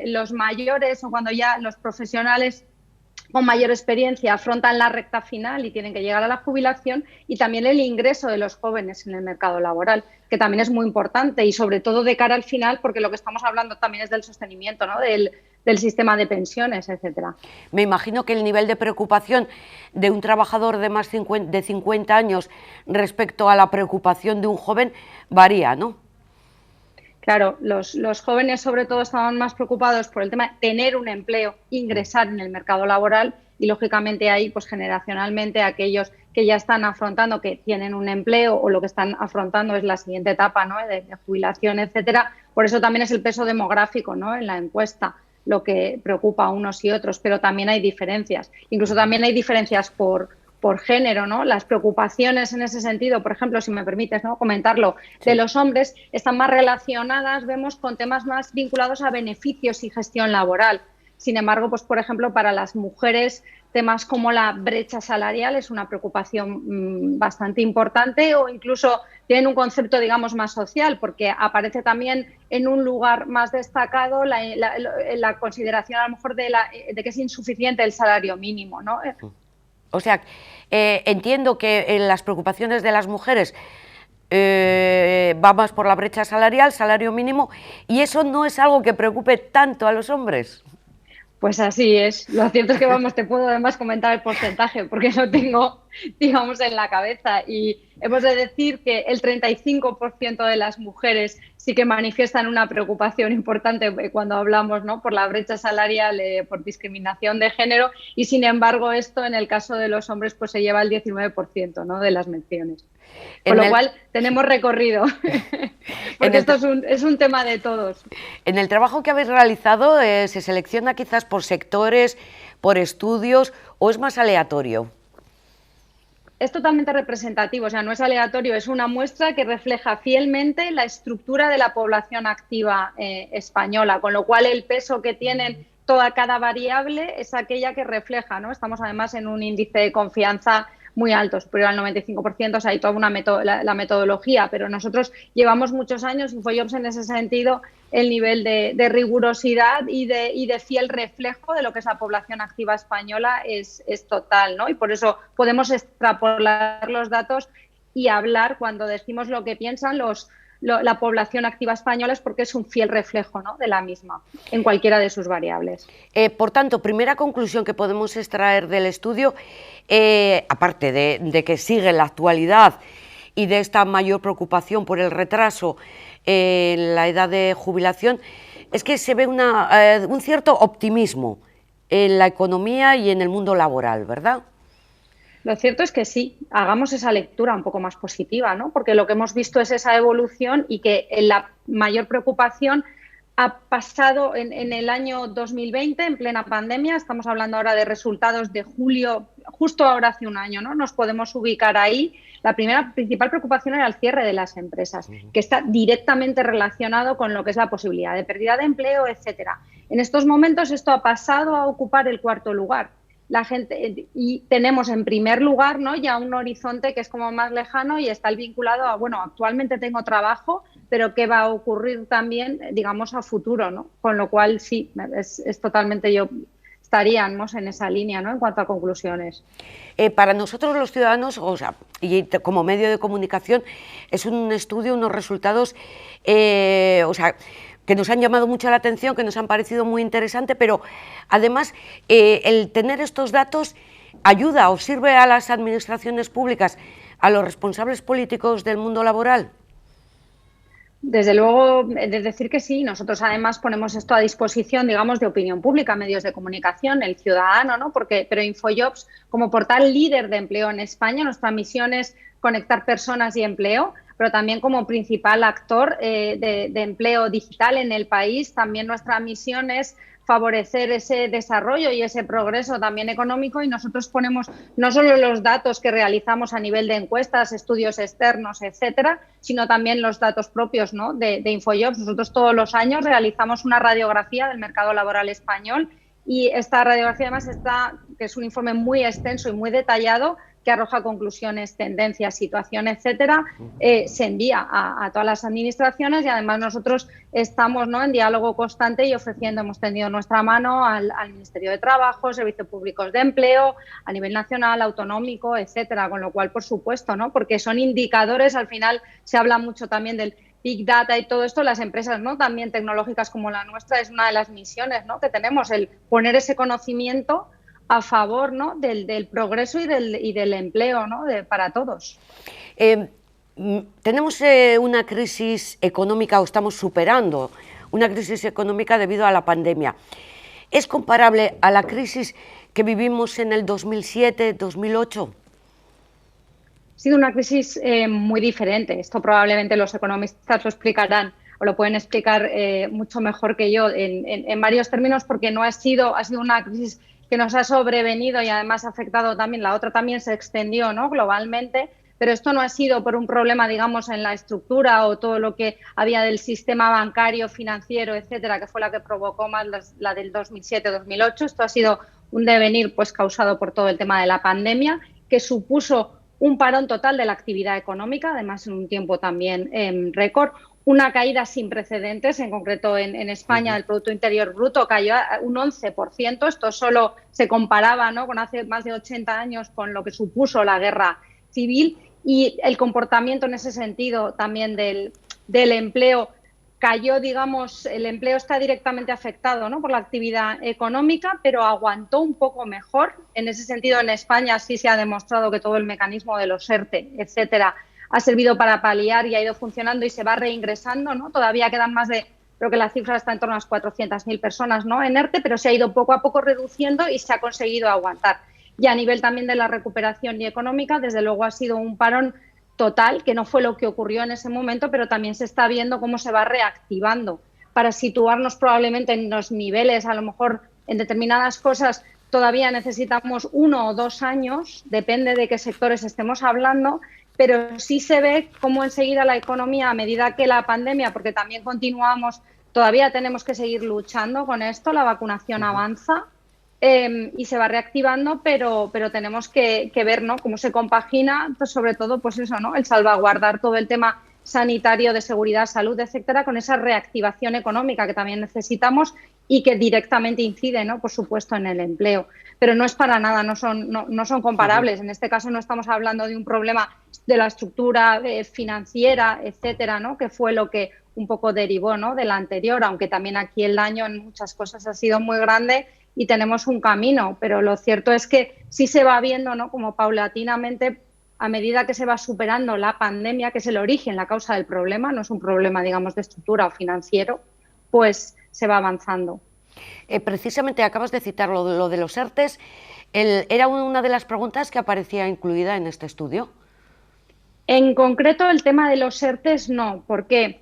los mayores o cuando ya los profesionales con mayor experiencia afrontan la recta final y tienen que llegar a la jubilación, y también el ingreso de los jóvenes en el mercado laboral, que también es muy importante y sobre todo de cara al final, porque lo que estamos hablando también es del sostenimiento, ¿no?, del sistema de pensiones, etcétera. Me imagino que el nivel de preocupación de un trabajador de de 50 años respecto a la preocupación de un joven varía, ¿no? Claro, los jóvenes sobre todo estaban más preocupados por el tema de tener un empleo, ingresar en el mercado laboral, y lógicamente ahí pues generacionalmente aquellos que ya están afrontando, que tienen un empleo o lo que están afrontando es la siguiente etapa, ¿no?, de jubilación, etcétera. Por eso también es el peso demográfico, ¿no?, en la encuesta lo que preocupa a unos y otros, pero también hay diferencias. Incluso también hay diferencias por género, ¿no? Las preocupaciones en ese sentido, por ejemplo, si me permites, ¿no?, comentarlo, de los hombres están más relacionadas, vemos, con temas más vinculados a beneficios y gestión laboral. Sin embargo, pues por ejemplo, para las mujeres, temas como la brecha salarial es una preocupación bastante importante, o incluso tienen un concepto, digamos, más social, porque aparece también en un lugar más destacado la consideración a lo mejor de que es insuficiente el salario mínimo, ¿no? O sea, entiendo que las preocupaciones de las mujeres va más por la brecha salarial, salario mínimo, y eso no es algo que preocupe tanto a los hombres. Pues así es. Lo cierto es que, vamos, te puedo además comentar el porcentaje porque lo tengo, digamos, en la cabeza. Y hemos de decir que el 35% de las mujeres sí que manifiestan una preocupación importante cuando hablamos, ¿no?, por la brecha salarial, por discriminación de género. Y, sin embargo, esto en el caso de los hombres pues se lleva el 19%, ¿no?, de las menciones. Con lo cual tenemos recorrido, porque esto es un tema de todos. En el trabajo que habéis realizado, ¿se selecciona quizás por sectores, por estudios o es más aleatorio? Es totalmente representativo, o sea, no es aleatorio, es una muestra que refleja fielmente la estructura de la población activa española, con lo cual el peso que tienen cada variable es aquella que refleja, ¿no? Estamos además en un índice de confianza muy alto, superior al 95%, o sea, hay toda la metodología, pero nosotros llevamos muchos años, InfoJobs, en ese sentido, el nivel de rigurosidad y de fiel reflejo de lo que es la población activa española es total, ¿no? Y por eso podemos extrapolar los datos y hablar, cuando decimos lo que piensan la población activa española, es porque es un fiel reflejo, ¿no?, de la misma, en cualquiera de sus variables. Por tanto, primera conclusión que podemos extraer del estudio, aparte de que sigue la actualidad y de esta mayor preocupación por el retraso en la edad de jubilación, es que se ve un cierto optimismo en la economía y en el mundo laboral, ¿verdad? Lo cierto es que sí, hagamos esa lectura un poco más positiva, ¿no? Porque lo que hemos visto es esa evolución y que la mayor preocupación ha pasado en el año 2020, en plena pandemia. Estamos hablando ahora de resultados de julio, justo ahora hace un año, ¿no? Nos podemos ubicar ahí. La principal preocupación era el cierre de las empresas, que está directamente relacionado con lo que es la posibilidad de pérdida de empleo, etcétera. En estos momentos esto ha pasado a ocupar el cuarto lugar. La gente, y tenemos en primer lugar, ¿no?, ya un horizonte que es como más lejano y está vinculado a, bueno, actualmente tengo trabajo, pero qué va a ocurrir también, digamos, a futuro, ¿no? Con lo cual sí, es totalmente, estaríamos en esa línea, ¿no?, en cuanto a conclusiones. Para nosotros los ciudadanos, o sea, y como medio de comunicación, es un estudio, unos resultados, o sea, que nos han llamado mucho la atención, que nos han parecido muy interesantes, pero además el tener estos datos ayuda o sirve a las administraciones públicas, a los responsables políticos del mundo laboral. Desde luego, de decir que sí. Nosotros además ponemos esto a disposición, digamos, de opinión pública, medios de comunicación, el ciudadano, ¿no? Pero InfoJobs, como portal líder de empleo en España, nuestra misión es conectar personas y empleo, pero también como principal actor de empleo digital en el país. También nuestra misión es favorecer ese desarrollo y ese progreso también económico, y nosotros ponemos no solo los datos que realizamos a nivel de encuestas, estudios externos, etcétera, sino también los datos propios, ¿no?, de InfoJobs. Nosotros todos los años realizamos una radiografía del mercado laboral español, y esta radiografía además que es un informe muy extenso y muy detallado, que arroja conclusiones, tendencias, situación, etcétera, se envía a todas las administraciones, y además nosotros estamos, ¿no?, en diálogo constante y hemos tendido nuestra mano al Ministerio de Trabajo, Servicios Públicos de Empleo, a nivel nacional, autonómico, etcétera, con lo cual, por supuesto, ¿no?, porque son indicadores. Al final se habla mucho también del Big Data y todo esto. Las empresas, ¿no?, también tecnológicas como la nuestra, es una de las misiones, ¿no?, que tenemos, el poner ese conocimiento a favor, ¿no?, del progreso y del empleo, ¿no?, para todos. Tenemos una crisis económica, o estamos superando una crisis económica debido a la pandemia. ¿Es comparable a la crisis que vivimos en el 2007, 2008? Ha sido una crisis muy diferente. Esto probablemente los economistas lo explicarán, o lo pueden explicar mucho mejor que yo en varios términos, porque ha sido una crisis que nos ha sobrevenido y además ha afectado también, la otra también se extendió, ¿no?, globalmente, pero esto no ha sido por un problema, digamos, en la estructura o todo lo que había del sistema bancario, financiero, etcétera, que fue la que provocó más la del 2007-2008. Esto ha sido un devenir, pues, causado por todo el tema de la pandemia, que supuso un parón total de la actividad económica, además en un tiempo también récord, una caída sin precedentes, en concreto en España. El Producto Interior Bruto cayó a un 11%, esto solo se comparaba, ¿no?, con hace más de 80 años, con lo que supuso la guerra civil, y el comportamiento en ese sentido también del empleo cayó, digamos, el empleo está directamente afectado, ¿no?, por la actividad económica, pero aguantó un poco mejor. En ese sentido, en España sí se ha demostrado que todo el mecanismo de los ERTE, etcétera, ha servido para paliar y ha ido funcionando y se va reingresando, ¿no? Todavía quedan más de, creo que la cifra está en torno a las 400.000 personas, ¿no?, en ERTE, pero se ha ido poco a poco reduciendo y se ha conseguido aguantar. Y a nivel también de la recuperación y económica, desde luego ha sido un parón total, que no fue lo que ocurrió en ese momento, pero también se está viendo cómo se va reactivando para situarnos probablemente en los niveles, a lo mejor en determinadas cosas todavía necesitamos 1 o 2 años, depende de qué sectores estemos hablando, pero sí se ve cómo enseguida la economía, a medida que la pandemia, porque también continuamos, todavía tenemos que seguir luchando con esto, la vacunación avanza, y se va reactivando, pero tenemos que ver, ¿no?, cómo se compagina, pues sobre todo, pues eso, ¿no?, el salvaguardar todo el tema sanitario, de seguridad, salud, etcétera, con esa reactivación económica que también necesitamos y que directamente incide, ¿no?, por supuesto, en el empleo. Pero no es para nada, no son comparables. En este caso no estamos hablando de un problema de la estructura financiera, etcétera, ¿no?, que fue lo que un poco derivó, ¿no?, de la anterior, aunque también aquí el daño en muchas cosas ha sido muy grande y tenemos un camino, pero lo cierto es que sí se va viendo, ¿no?, como paulatinamente, a medida que se va superando la pandemia, que es el origen, la causa del problema, no es un problema, digamos, de estructura o financiero, pues se va avanzando. Precisamente acabas de citar lo de los ERTEs, ¿era una de las preguntas que aparecía incluida en este estudio? En concreto, el tema de los ERTEs no, porque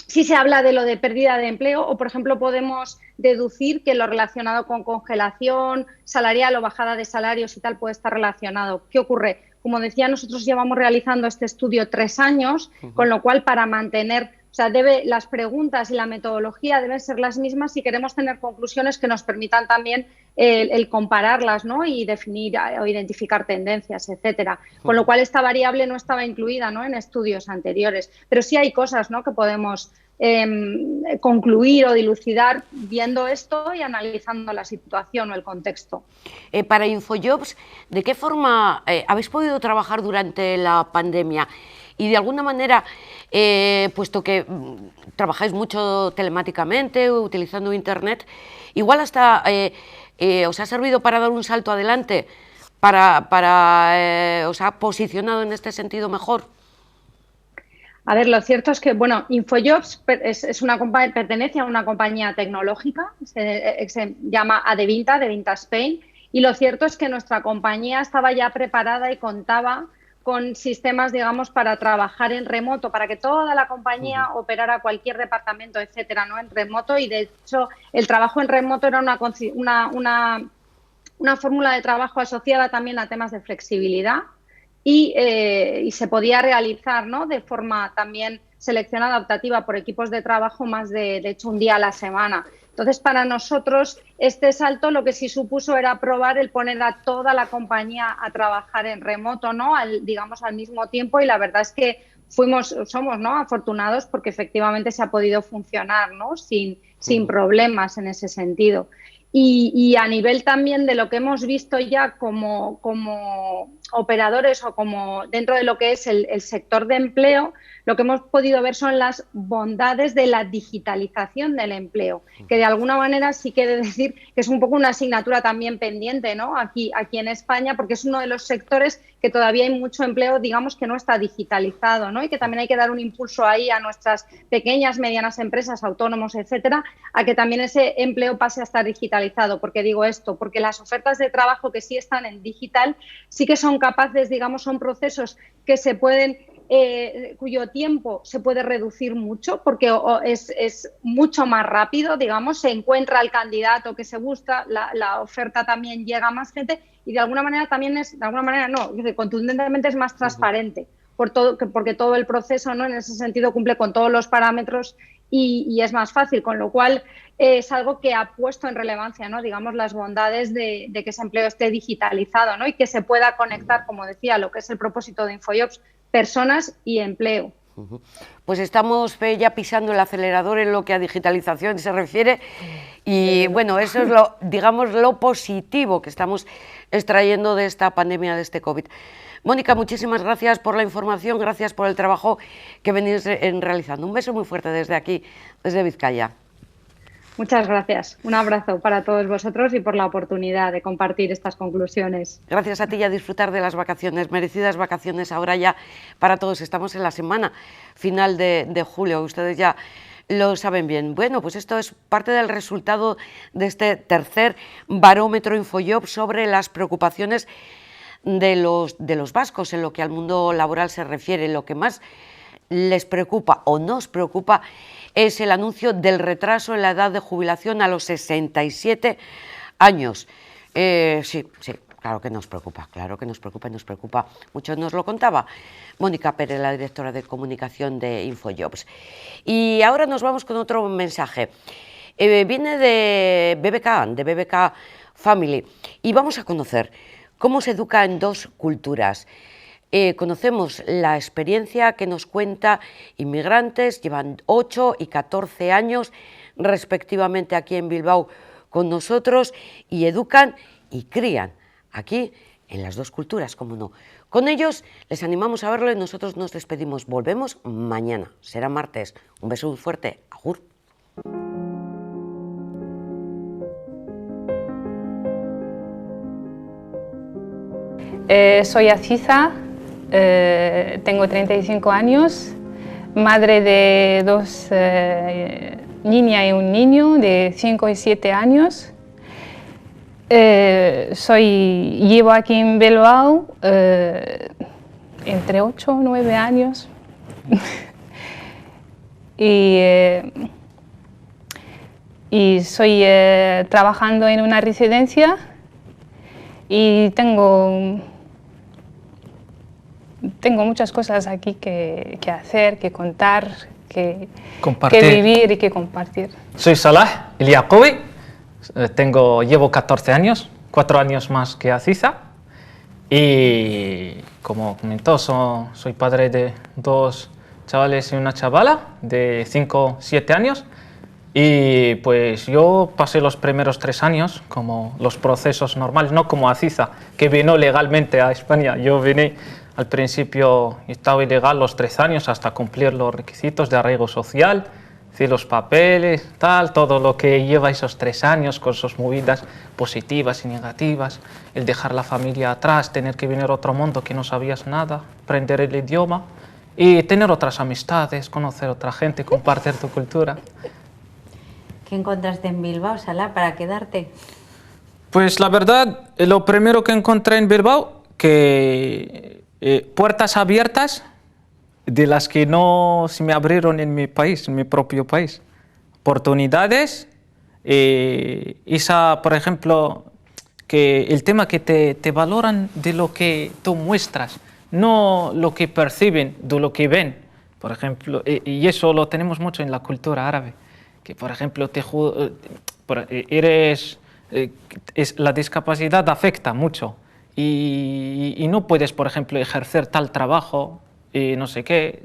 sí se habla de lo de pérdida de empleo o, por ejemplo, podemos deducir que lo relacionado con congelación salarial o bajada de salarios y tal puede estar relacionado. ¿Qué ocurre? Como decía, nosotros llevamos realizando este estudio 3 años, con lo cual para mantener, o sea, las preguntas y la metodología deben ser las mismas si queremos tener conclusiones que nos permitan también el compararlas, ¿no?, y definir o identificar tendencias, etcétera. Con lo cual esta variable no estaba incluida, ¿no?, en estudios anteriores. Pero sí hay cosas, ¿no?, que podemos concluir o dilucidar viendo esto y analizando la situación o el contexto. Para InfoJobs, ¿de qué forma habéis podido trabajar durante la pandemia? Y de alguna manera, puesto que trabajáis mucho telemáticamente, utilizando Internet, igual hasta os ha servido para dar un salto adelante, os ha posicionado en este sentido mejor. A ver, lo cierto es que, bueno, InfoJobs pertenece a una compañía tecnológica, se llama Adevinta, Adevinta Spain, y lo cierto es que nuestra compañía estaba ya preparada y contaba con sistemas, digamos, para trabajar en remoto, para que toda la compañía operara cualquier departamento, etcétera, ¿no?, en remoto, y de hecho el trabajo en remoto era una fórmula de trabajo asociada también a temas de flexibilidad. Y se podía realizar, ¿no?, de forma también seleccionada, adaptativa por equipos de trabajo, más de hecho un día a la semana. Entonces, para nosotros este salto lo que sí supuso era probar el poner a toda la compañía a trabajar en remoto, ¿no?, digamos al mismo tiempo, y la verdad es que somos, ¿no?, afortunados porque efectivamente se ha podido funcionar, ¿no?, sin problemas en ese sentido. Y a nivel también de lo que hemos visto ya como operadores o como dentro de lo que es el sector de empleo, lo que hemos podido ver son las bondades de la digitalización del empleo, que de alguna manera sí que he de decir que es un poco una asignatura también pendiente, ¿no?, aquí en España, porque es uno de los sectores que todavía hay mucho empleo, digamos, que no está digitalizado, ¿no?, y que también hay que dar un impulso ahí a nuestras pequeñas, medianas empresas, autónomos, etcétera, a que también ese empleo pase a estar digitalizado. ¿Por qué digo esto? Porque las ofertas de trabajo que sí están en digital sí que son capaces, digamos, son procesos que se pueden cuyo tiempo se puede reducir mucho porque es mucho más rápido, digamos, se encuentra el candidato que se busca, la oferta también llega a más gente y de alguna manera también contundentemente es más transparente porque todo el proceso, ¿no?, en ese sentido cumple con todos los parámetros y es más fácil, con lo cual es algo que ha puesto en relevancia, ¿no?, digamos, las bondades de que ese empleo esté digitalizado, ¿no?, y que se pueda conectar, como decía, lo que es el propósito de InfoJobs, personas y empleo. Pues estamos ya pisando el acelerador en lo que a digitalización se refiere y bueno, eso es lo positivo que estamos extrayendo de esta pandemia, de este COVID. Mónica, muchísimas gracias por la información, gracias por el trabajo que venís realizando. Un beso muy fuerte desde aquí, desde Vizcaya. Muchas gracias. Un abrazo para todos vosotros y por la oportunidad de compartir estas conclusiones. Gracias a ti y a disfrutar de las vacaciones, merecidas vacaciones ahora ya para todos. Estamos en la semana final de julio, ustedes ya lo saben bien. Bueno, pues esto es parte del resultado de este tercer barómetro Infojob sobre las preocupaciones de los vascos en lo que al mundo laboral se refiere. Lo que más les preocupa o nos preocupa es el anuncio del retraso en la edad de jubilación a los 67 años. Sí, claro que nos preocupa y nos preocupa mucho. Nos lo contaba Mónica Pérez, la directora de comunicación de Infojobs. Y ahora nos vamos con otro mensaje. Viene de BBK Family, y vamos a conocer cómo se educa en dos culturas. Conocemos la experiencia que nos cuenta inmigrantes, llevan 8 y 14 años respectivamente aquí en Bilbao con nosotros y educan y crían aquí en las dos culturas, como no. Con ellos les animamos a verlo y nosotros nos despedimos. Volvemos mañana, será martes. Un beso muy fuerte. Agur. Soy Aziza, tengo 35 años, madre de 2 niñas y un niño de 5 y 7 años. Llevo aquí en Bilbao entre 8 o 9 años y estoy trabajando en una residencia y tengo muchas cosas aquí que hacer, que contar, que vivir y que compartir. Soy Salah El Yacobi, llevo 14 años, 4 años más que Aziza, y como comentó, soy padre de 2 chavales y una chavala de 5 7 años, y pues yo pasé los primeros 3 años como los procesos normales, no como Aziza, que vino legalmente a España. Yo vine al principio, estaba ilegal los 3 años hasta cumplir los requisitos de arraigo social, decir, los papeles, todo lo que lleva esos 3 años con sus movidas positivas y negativas, el dejar la familia atrás, tener que venir a otro mundo que no sabías nada, aprender el idioma y tener otras amistades, conocer otra gente, compartir tu cultura. ¿Qué encontraste en Bilbao, Salah, para quedarte? Pues la verdad, lo primero que encontré en Bilbao, que puertas abiertas de las que no se me abrieron en mi país, en mi propio país. Oportunidades, por ejemplo, que el tema que te valoran de lo que tú muestras, no lo que perciben, de lo que ven. Por ejemplo, y eso lo tenemos mucho en la cultura árabe, que por ejemplo la discapacidad afecta mucho. Y no puedes, por ejemplo, ejercer tal trabajo y no sé qué,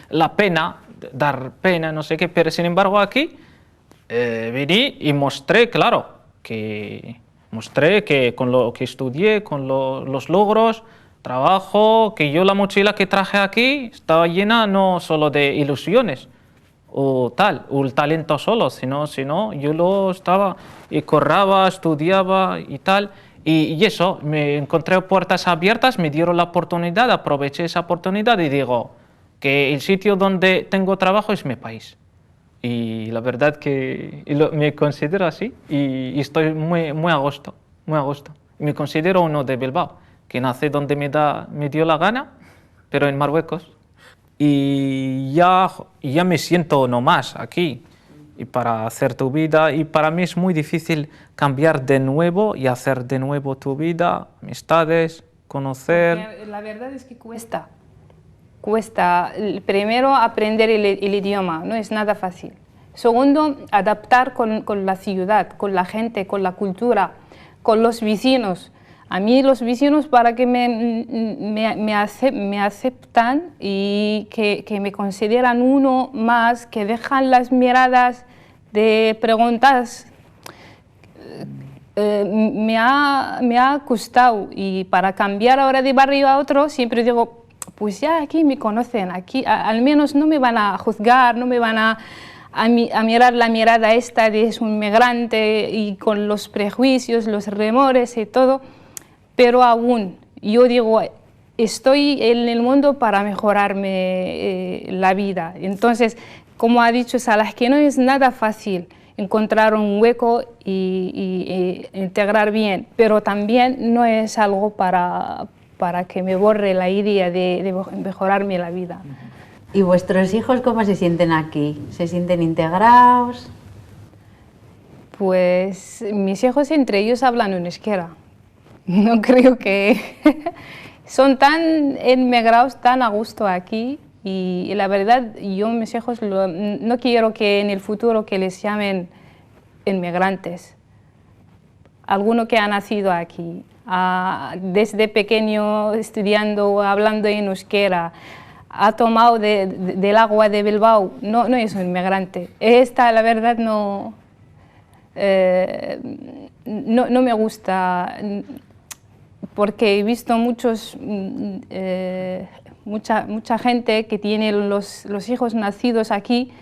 la pena, dar pena, no sé qué, pero sin embargo aquí vine y mostré, claro, que con lo que estudié, con los logros, trabajo, que yo la mochila que traje aquí estaba llena no solo de ilusiones o el talento solo, sino yo lo estaba y corraba, estudiaba y tal. Y eso, me encontré puertas abiertas, me dieron la oportunidad, aproveché esa oportunidad y digo que el sitio donde tengo trabajo es mi país. Y la verdad que me considero así y estoy muy a gusto. Me considero uno de Bilbao, que nací donde me dio la gana, pero en Marruecos. Y ya me siento nomás aquí. Y para hacer tu vida, y para mí es muy difícil cambiar de nuevo y hacer de nuevo tu vida, amistades, conocer. Porque la verdad es que cuesta. Primero aprender el idioma, no es nada fácil. Segundo, adaptar con la ciudad, con la gente, con la cultura, con los vecinos. A mí los vecinos para que me aceptan y que me consideran uno más, que dejan las miradas de preguntas me ha costado, y para cambiar ahora de barrio a otro siempre digo, pues ya aquí me conocen, aquí al menos no me van a juzgar, no me van a mirar la mirada esta de es un migrante y con los prejuicios, los remores y todo, pero aún yo digo, estoy en el mundo para mejorarme la vida. Entonces, como ha dicho Salah, que no es nada fácil encontrar un hueco y integrar bien, pero también no es algo para que me borre la idea de mejorarme la vida. ¿Y vuestros hijos cómo se sienten aquí? ¿Se sienten integrados? Pues mis hijos entre ellos hablan en euskera. No creo que son tan emigrados, tan a gusto aquí, y la verdad yo mis hijos no quiero que en el futuro que les llamen inmigrantes. Alguno que ha nacido aquí, desde pequeño estudiando, hablando en euskera, ha tomado del agua de Bilbao, no es un inmigrante. Esta, la verdad, no me gusta, porque he visto mucha gente que tiene los hijos nacidos aquí,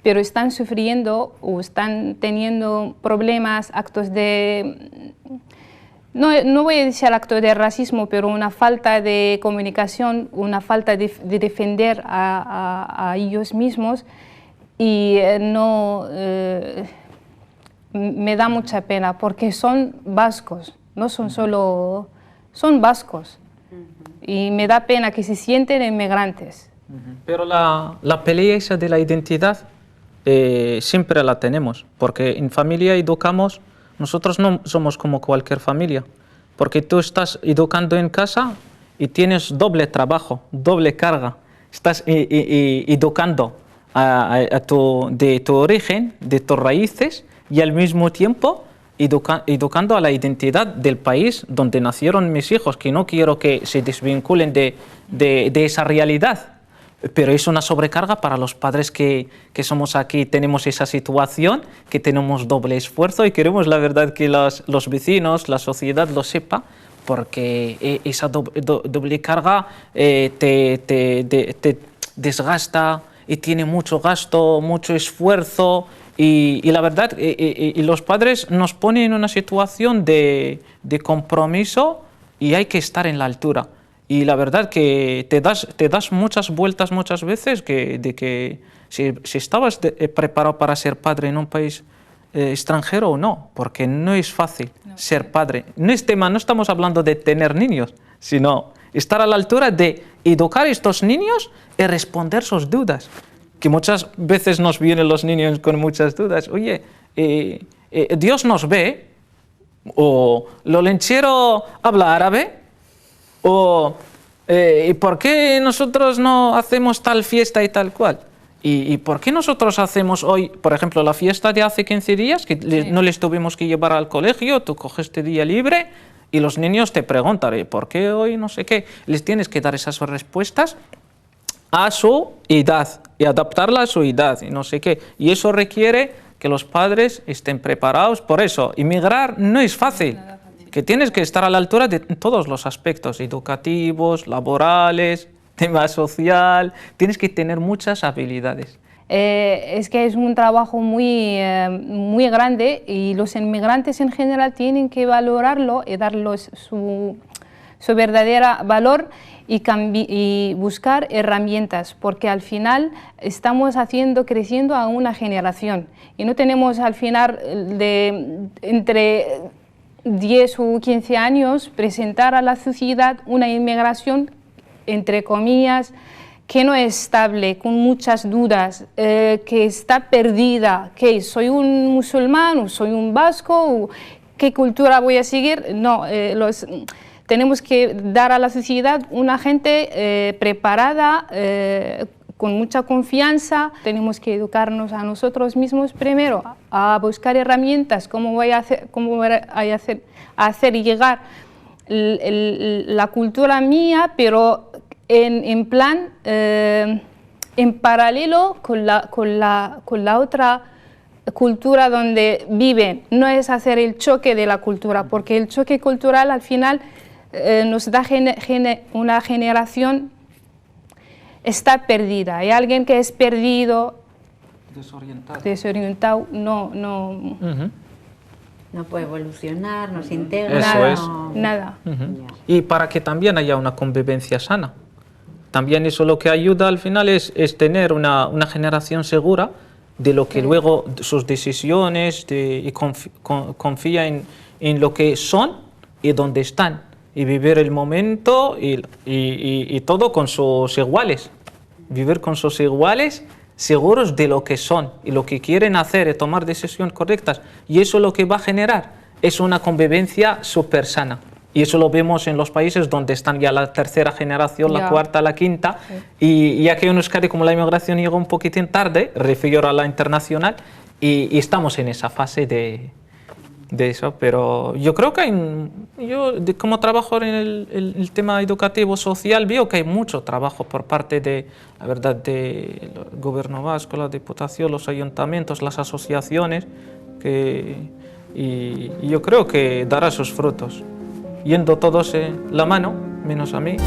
pero están sufriendo o están teniendo problemas, actos de... No voy a decir acto de racismo, pero una falta de comunicación, una falta de defender a ellos mismos, y me da mucha pena porque son vascos, no son solo, son vascos, y me da pena que se sienten inmigrantes. Pero la pelea esa de la identidad siempre la tenemos, porque en familia educamos. Nosotros no somos como cualquier familia, porque tú estás educando en casa y tienes doble trabajo, doble carga. Estás educando de tu origen, de tus raíces, y al mismo tiempo educando a la identidad del país donde nacieron mis hijos, que no quiero que se desvinculen de esa realidad. Pero es una sobrecarga para los padres que somos aquí, tenemos esa situación, que tenemos doble esfuerzo, y queremos la verdad que los vecinos, la sociedad lo sepa, porque esa doble carga te desgasta y tiene mucho gasto, mucho esfuerzo, y la verdad, y los padres nos ponen en una situación de compromiso, y hay que estar en la altura. Y la verdad que te das muchas vueltas muchas veces de que si estabas preparado para ser padre en un país extranjero o no, porque no es fácil ser padre. No estamos hablando de tener niños, sino estar a la altura de educar a estos niños y responder sus dudas. Que muchas veces nos vienen los niños con muchas dudas. Oye, Dios nos ve, o lo lenchero habla árabe, o ¿y por qué nosotros no hacemos tal fiesta y tal cual? ¿Y por qué nosotros hacemos hoy, por ejemplo, la fiesta de hace 15 días, que no les tuvimos que llevar al colegio, tú coges este día libre, y los niños te preguntan, ¿por qué hoy no sé qué? Les tienes que dar esas respuestas a su edad, y adaptarla a su edad, y no sé qué. Y eso requiere que los padres estén preparados. Por eso, inmigrar no es fácil. Que tienes que estar a la altura de todos los aspectos, educativos, laborales, tema social, tienes que tener muchas habilidades. Es que es un trabajo muy grande, y los inmigrantes en general tienen que valorarlo y darles su verdadero valor, y buscar herramientas, porque al final estamos creciendo a una generación, y no tenemos al final entre 10 o 15 años presentar a la sociedad una inmigración, entre comillas, que no es estable, con muchas dudas, que está perdida, que soy un musulmán o soy un vasco, o qué cultura voy a seguir. No, tenemos que dar a la sociedad una gente preparada, con mucha confianza. Tenemos que educarnos a nosotros mismos primero, a buscar herramientas, cómo voy a hacer llegar la cultura mía, pero en plan, en paralelo con la otra cultura donde viven, no es hacer el choque de la cultura, porque el choque cultural al final nos da una generación está perdida. Hay alguien que es perdido, desorientado, no puede evolucionar, no se integra. Nada. Y para que también haya una convivencia sana. También eso lo que ayuda al final es tener una generación segura de lo que luego sus decisiones y confía en lo que son y dónde están. Y vivir el momento y todo con sus iguales. Vivir con sus iguales seguros de lo que son y lo que quieren hacer y tomar decisiones correctas. Y eso lo que va a generar es una convivencia súper sana. Y eso lo vemos en los países donde están ya la tercera generación, la cuarta, la quinta. Y aquí en Euskadi, como la inmigración llegó un poquitín tarde, refiero a la internacional, y estamos en esa fase de eso. Pero yo creo que como trabajo en el tema educativo social, veo que hay mucho trabajo por parte del gobierno vasco, la diputación, los ayuntamientos, las asociaciones, y yo creo que dará sus frutos. Yendo todos la mano, menos a mí.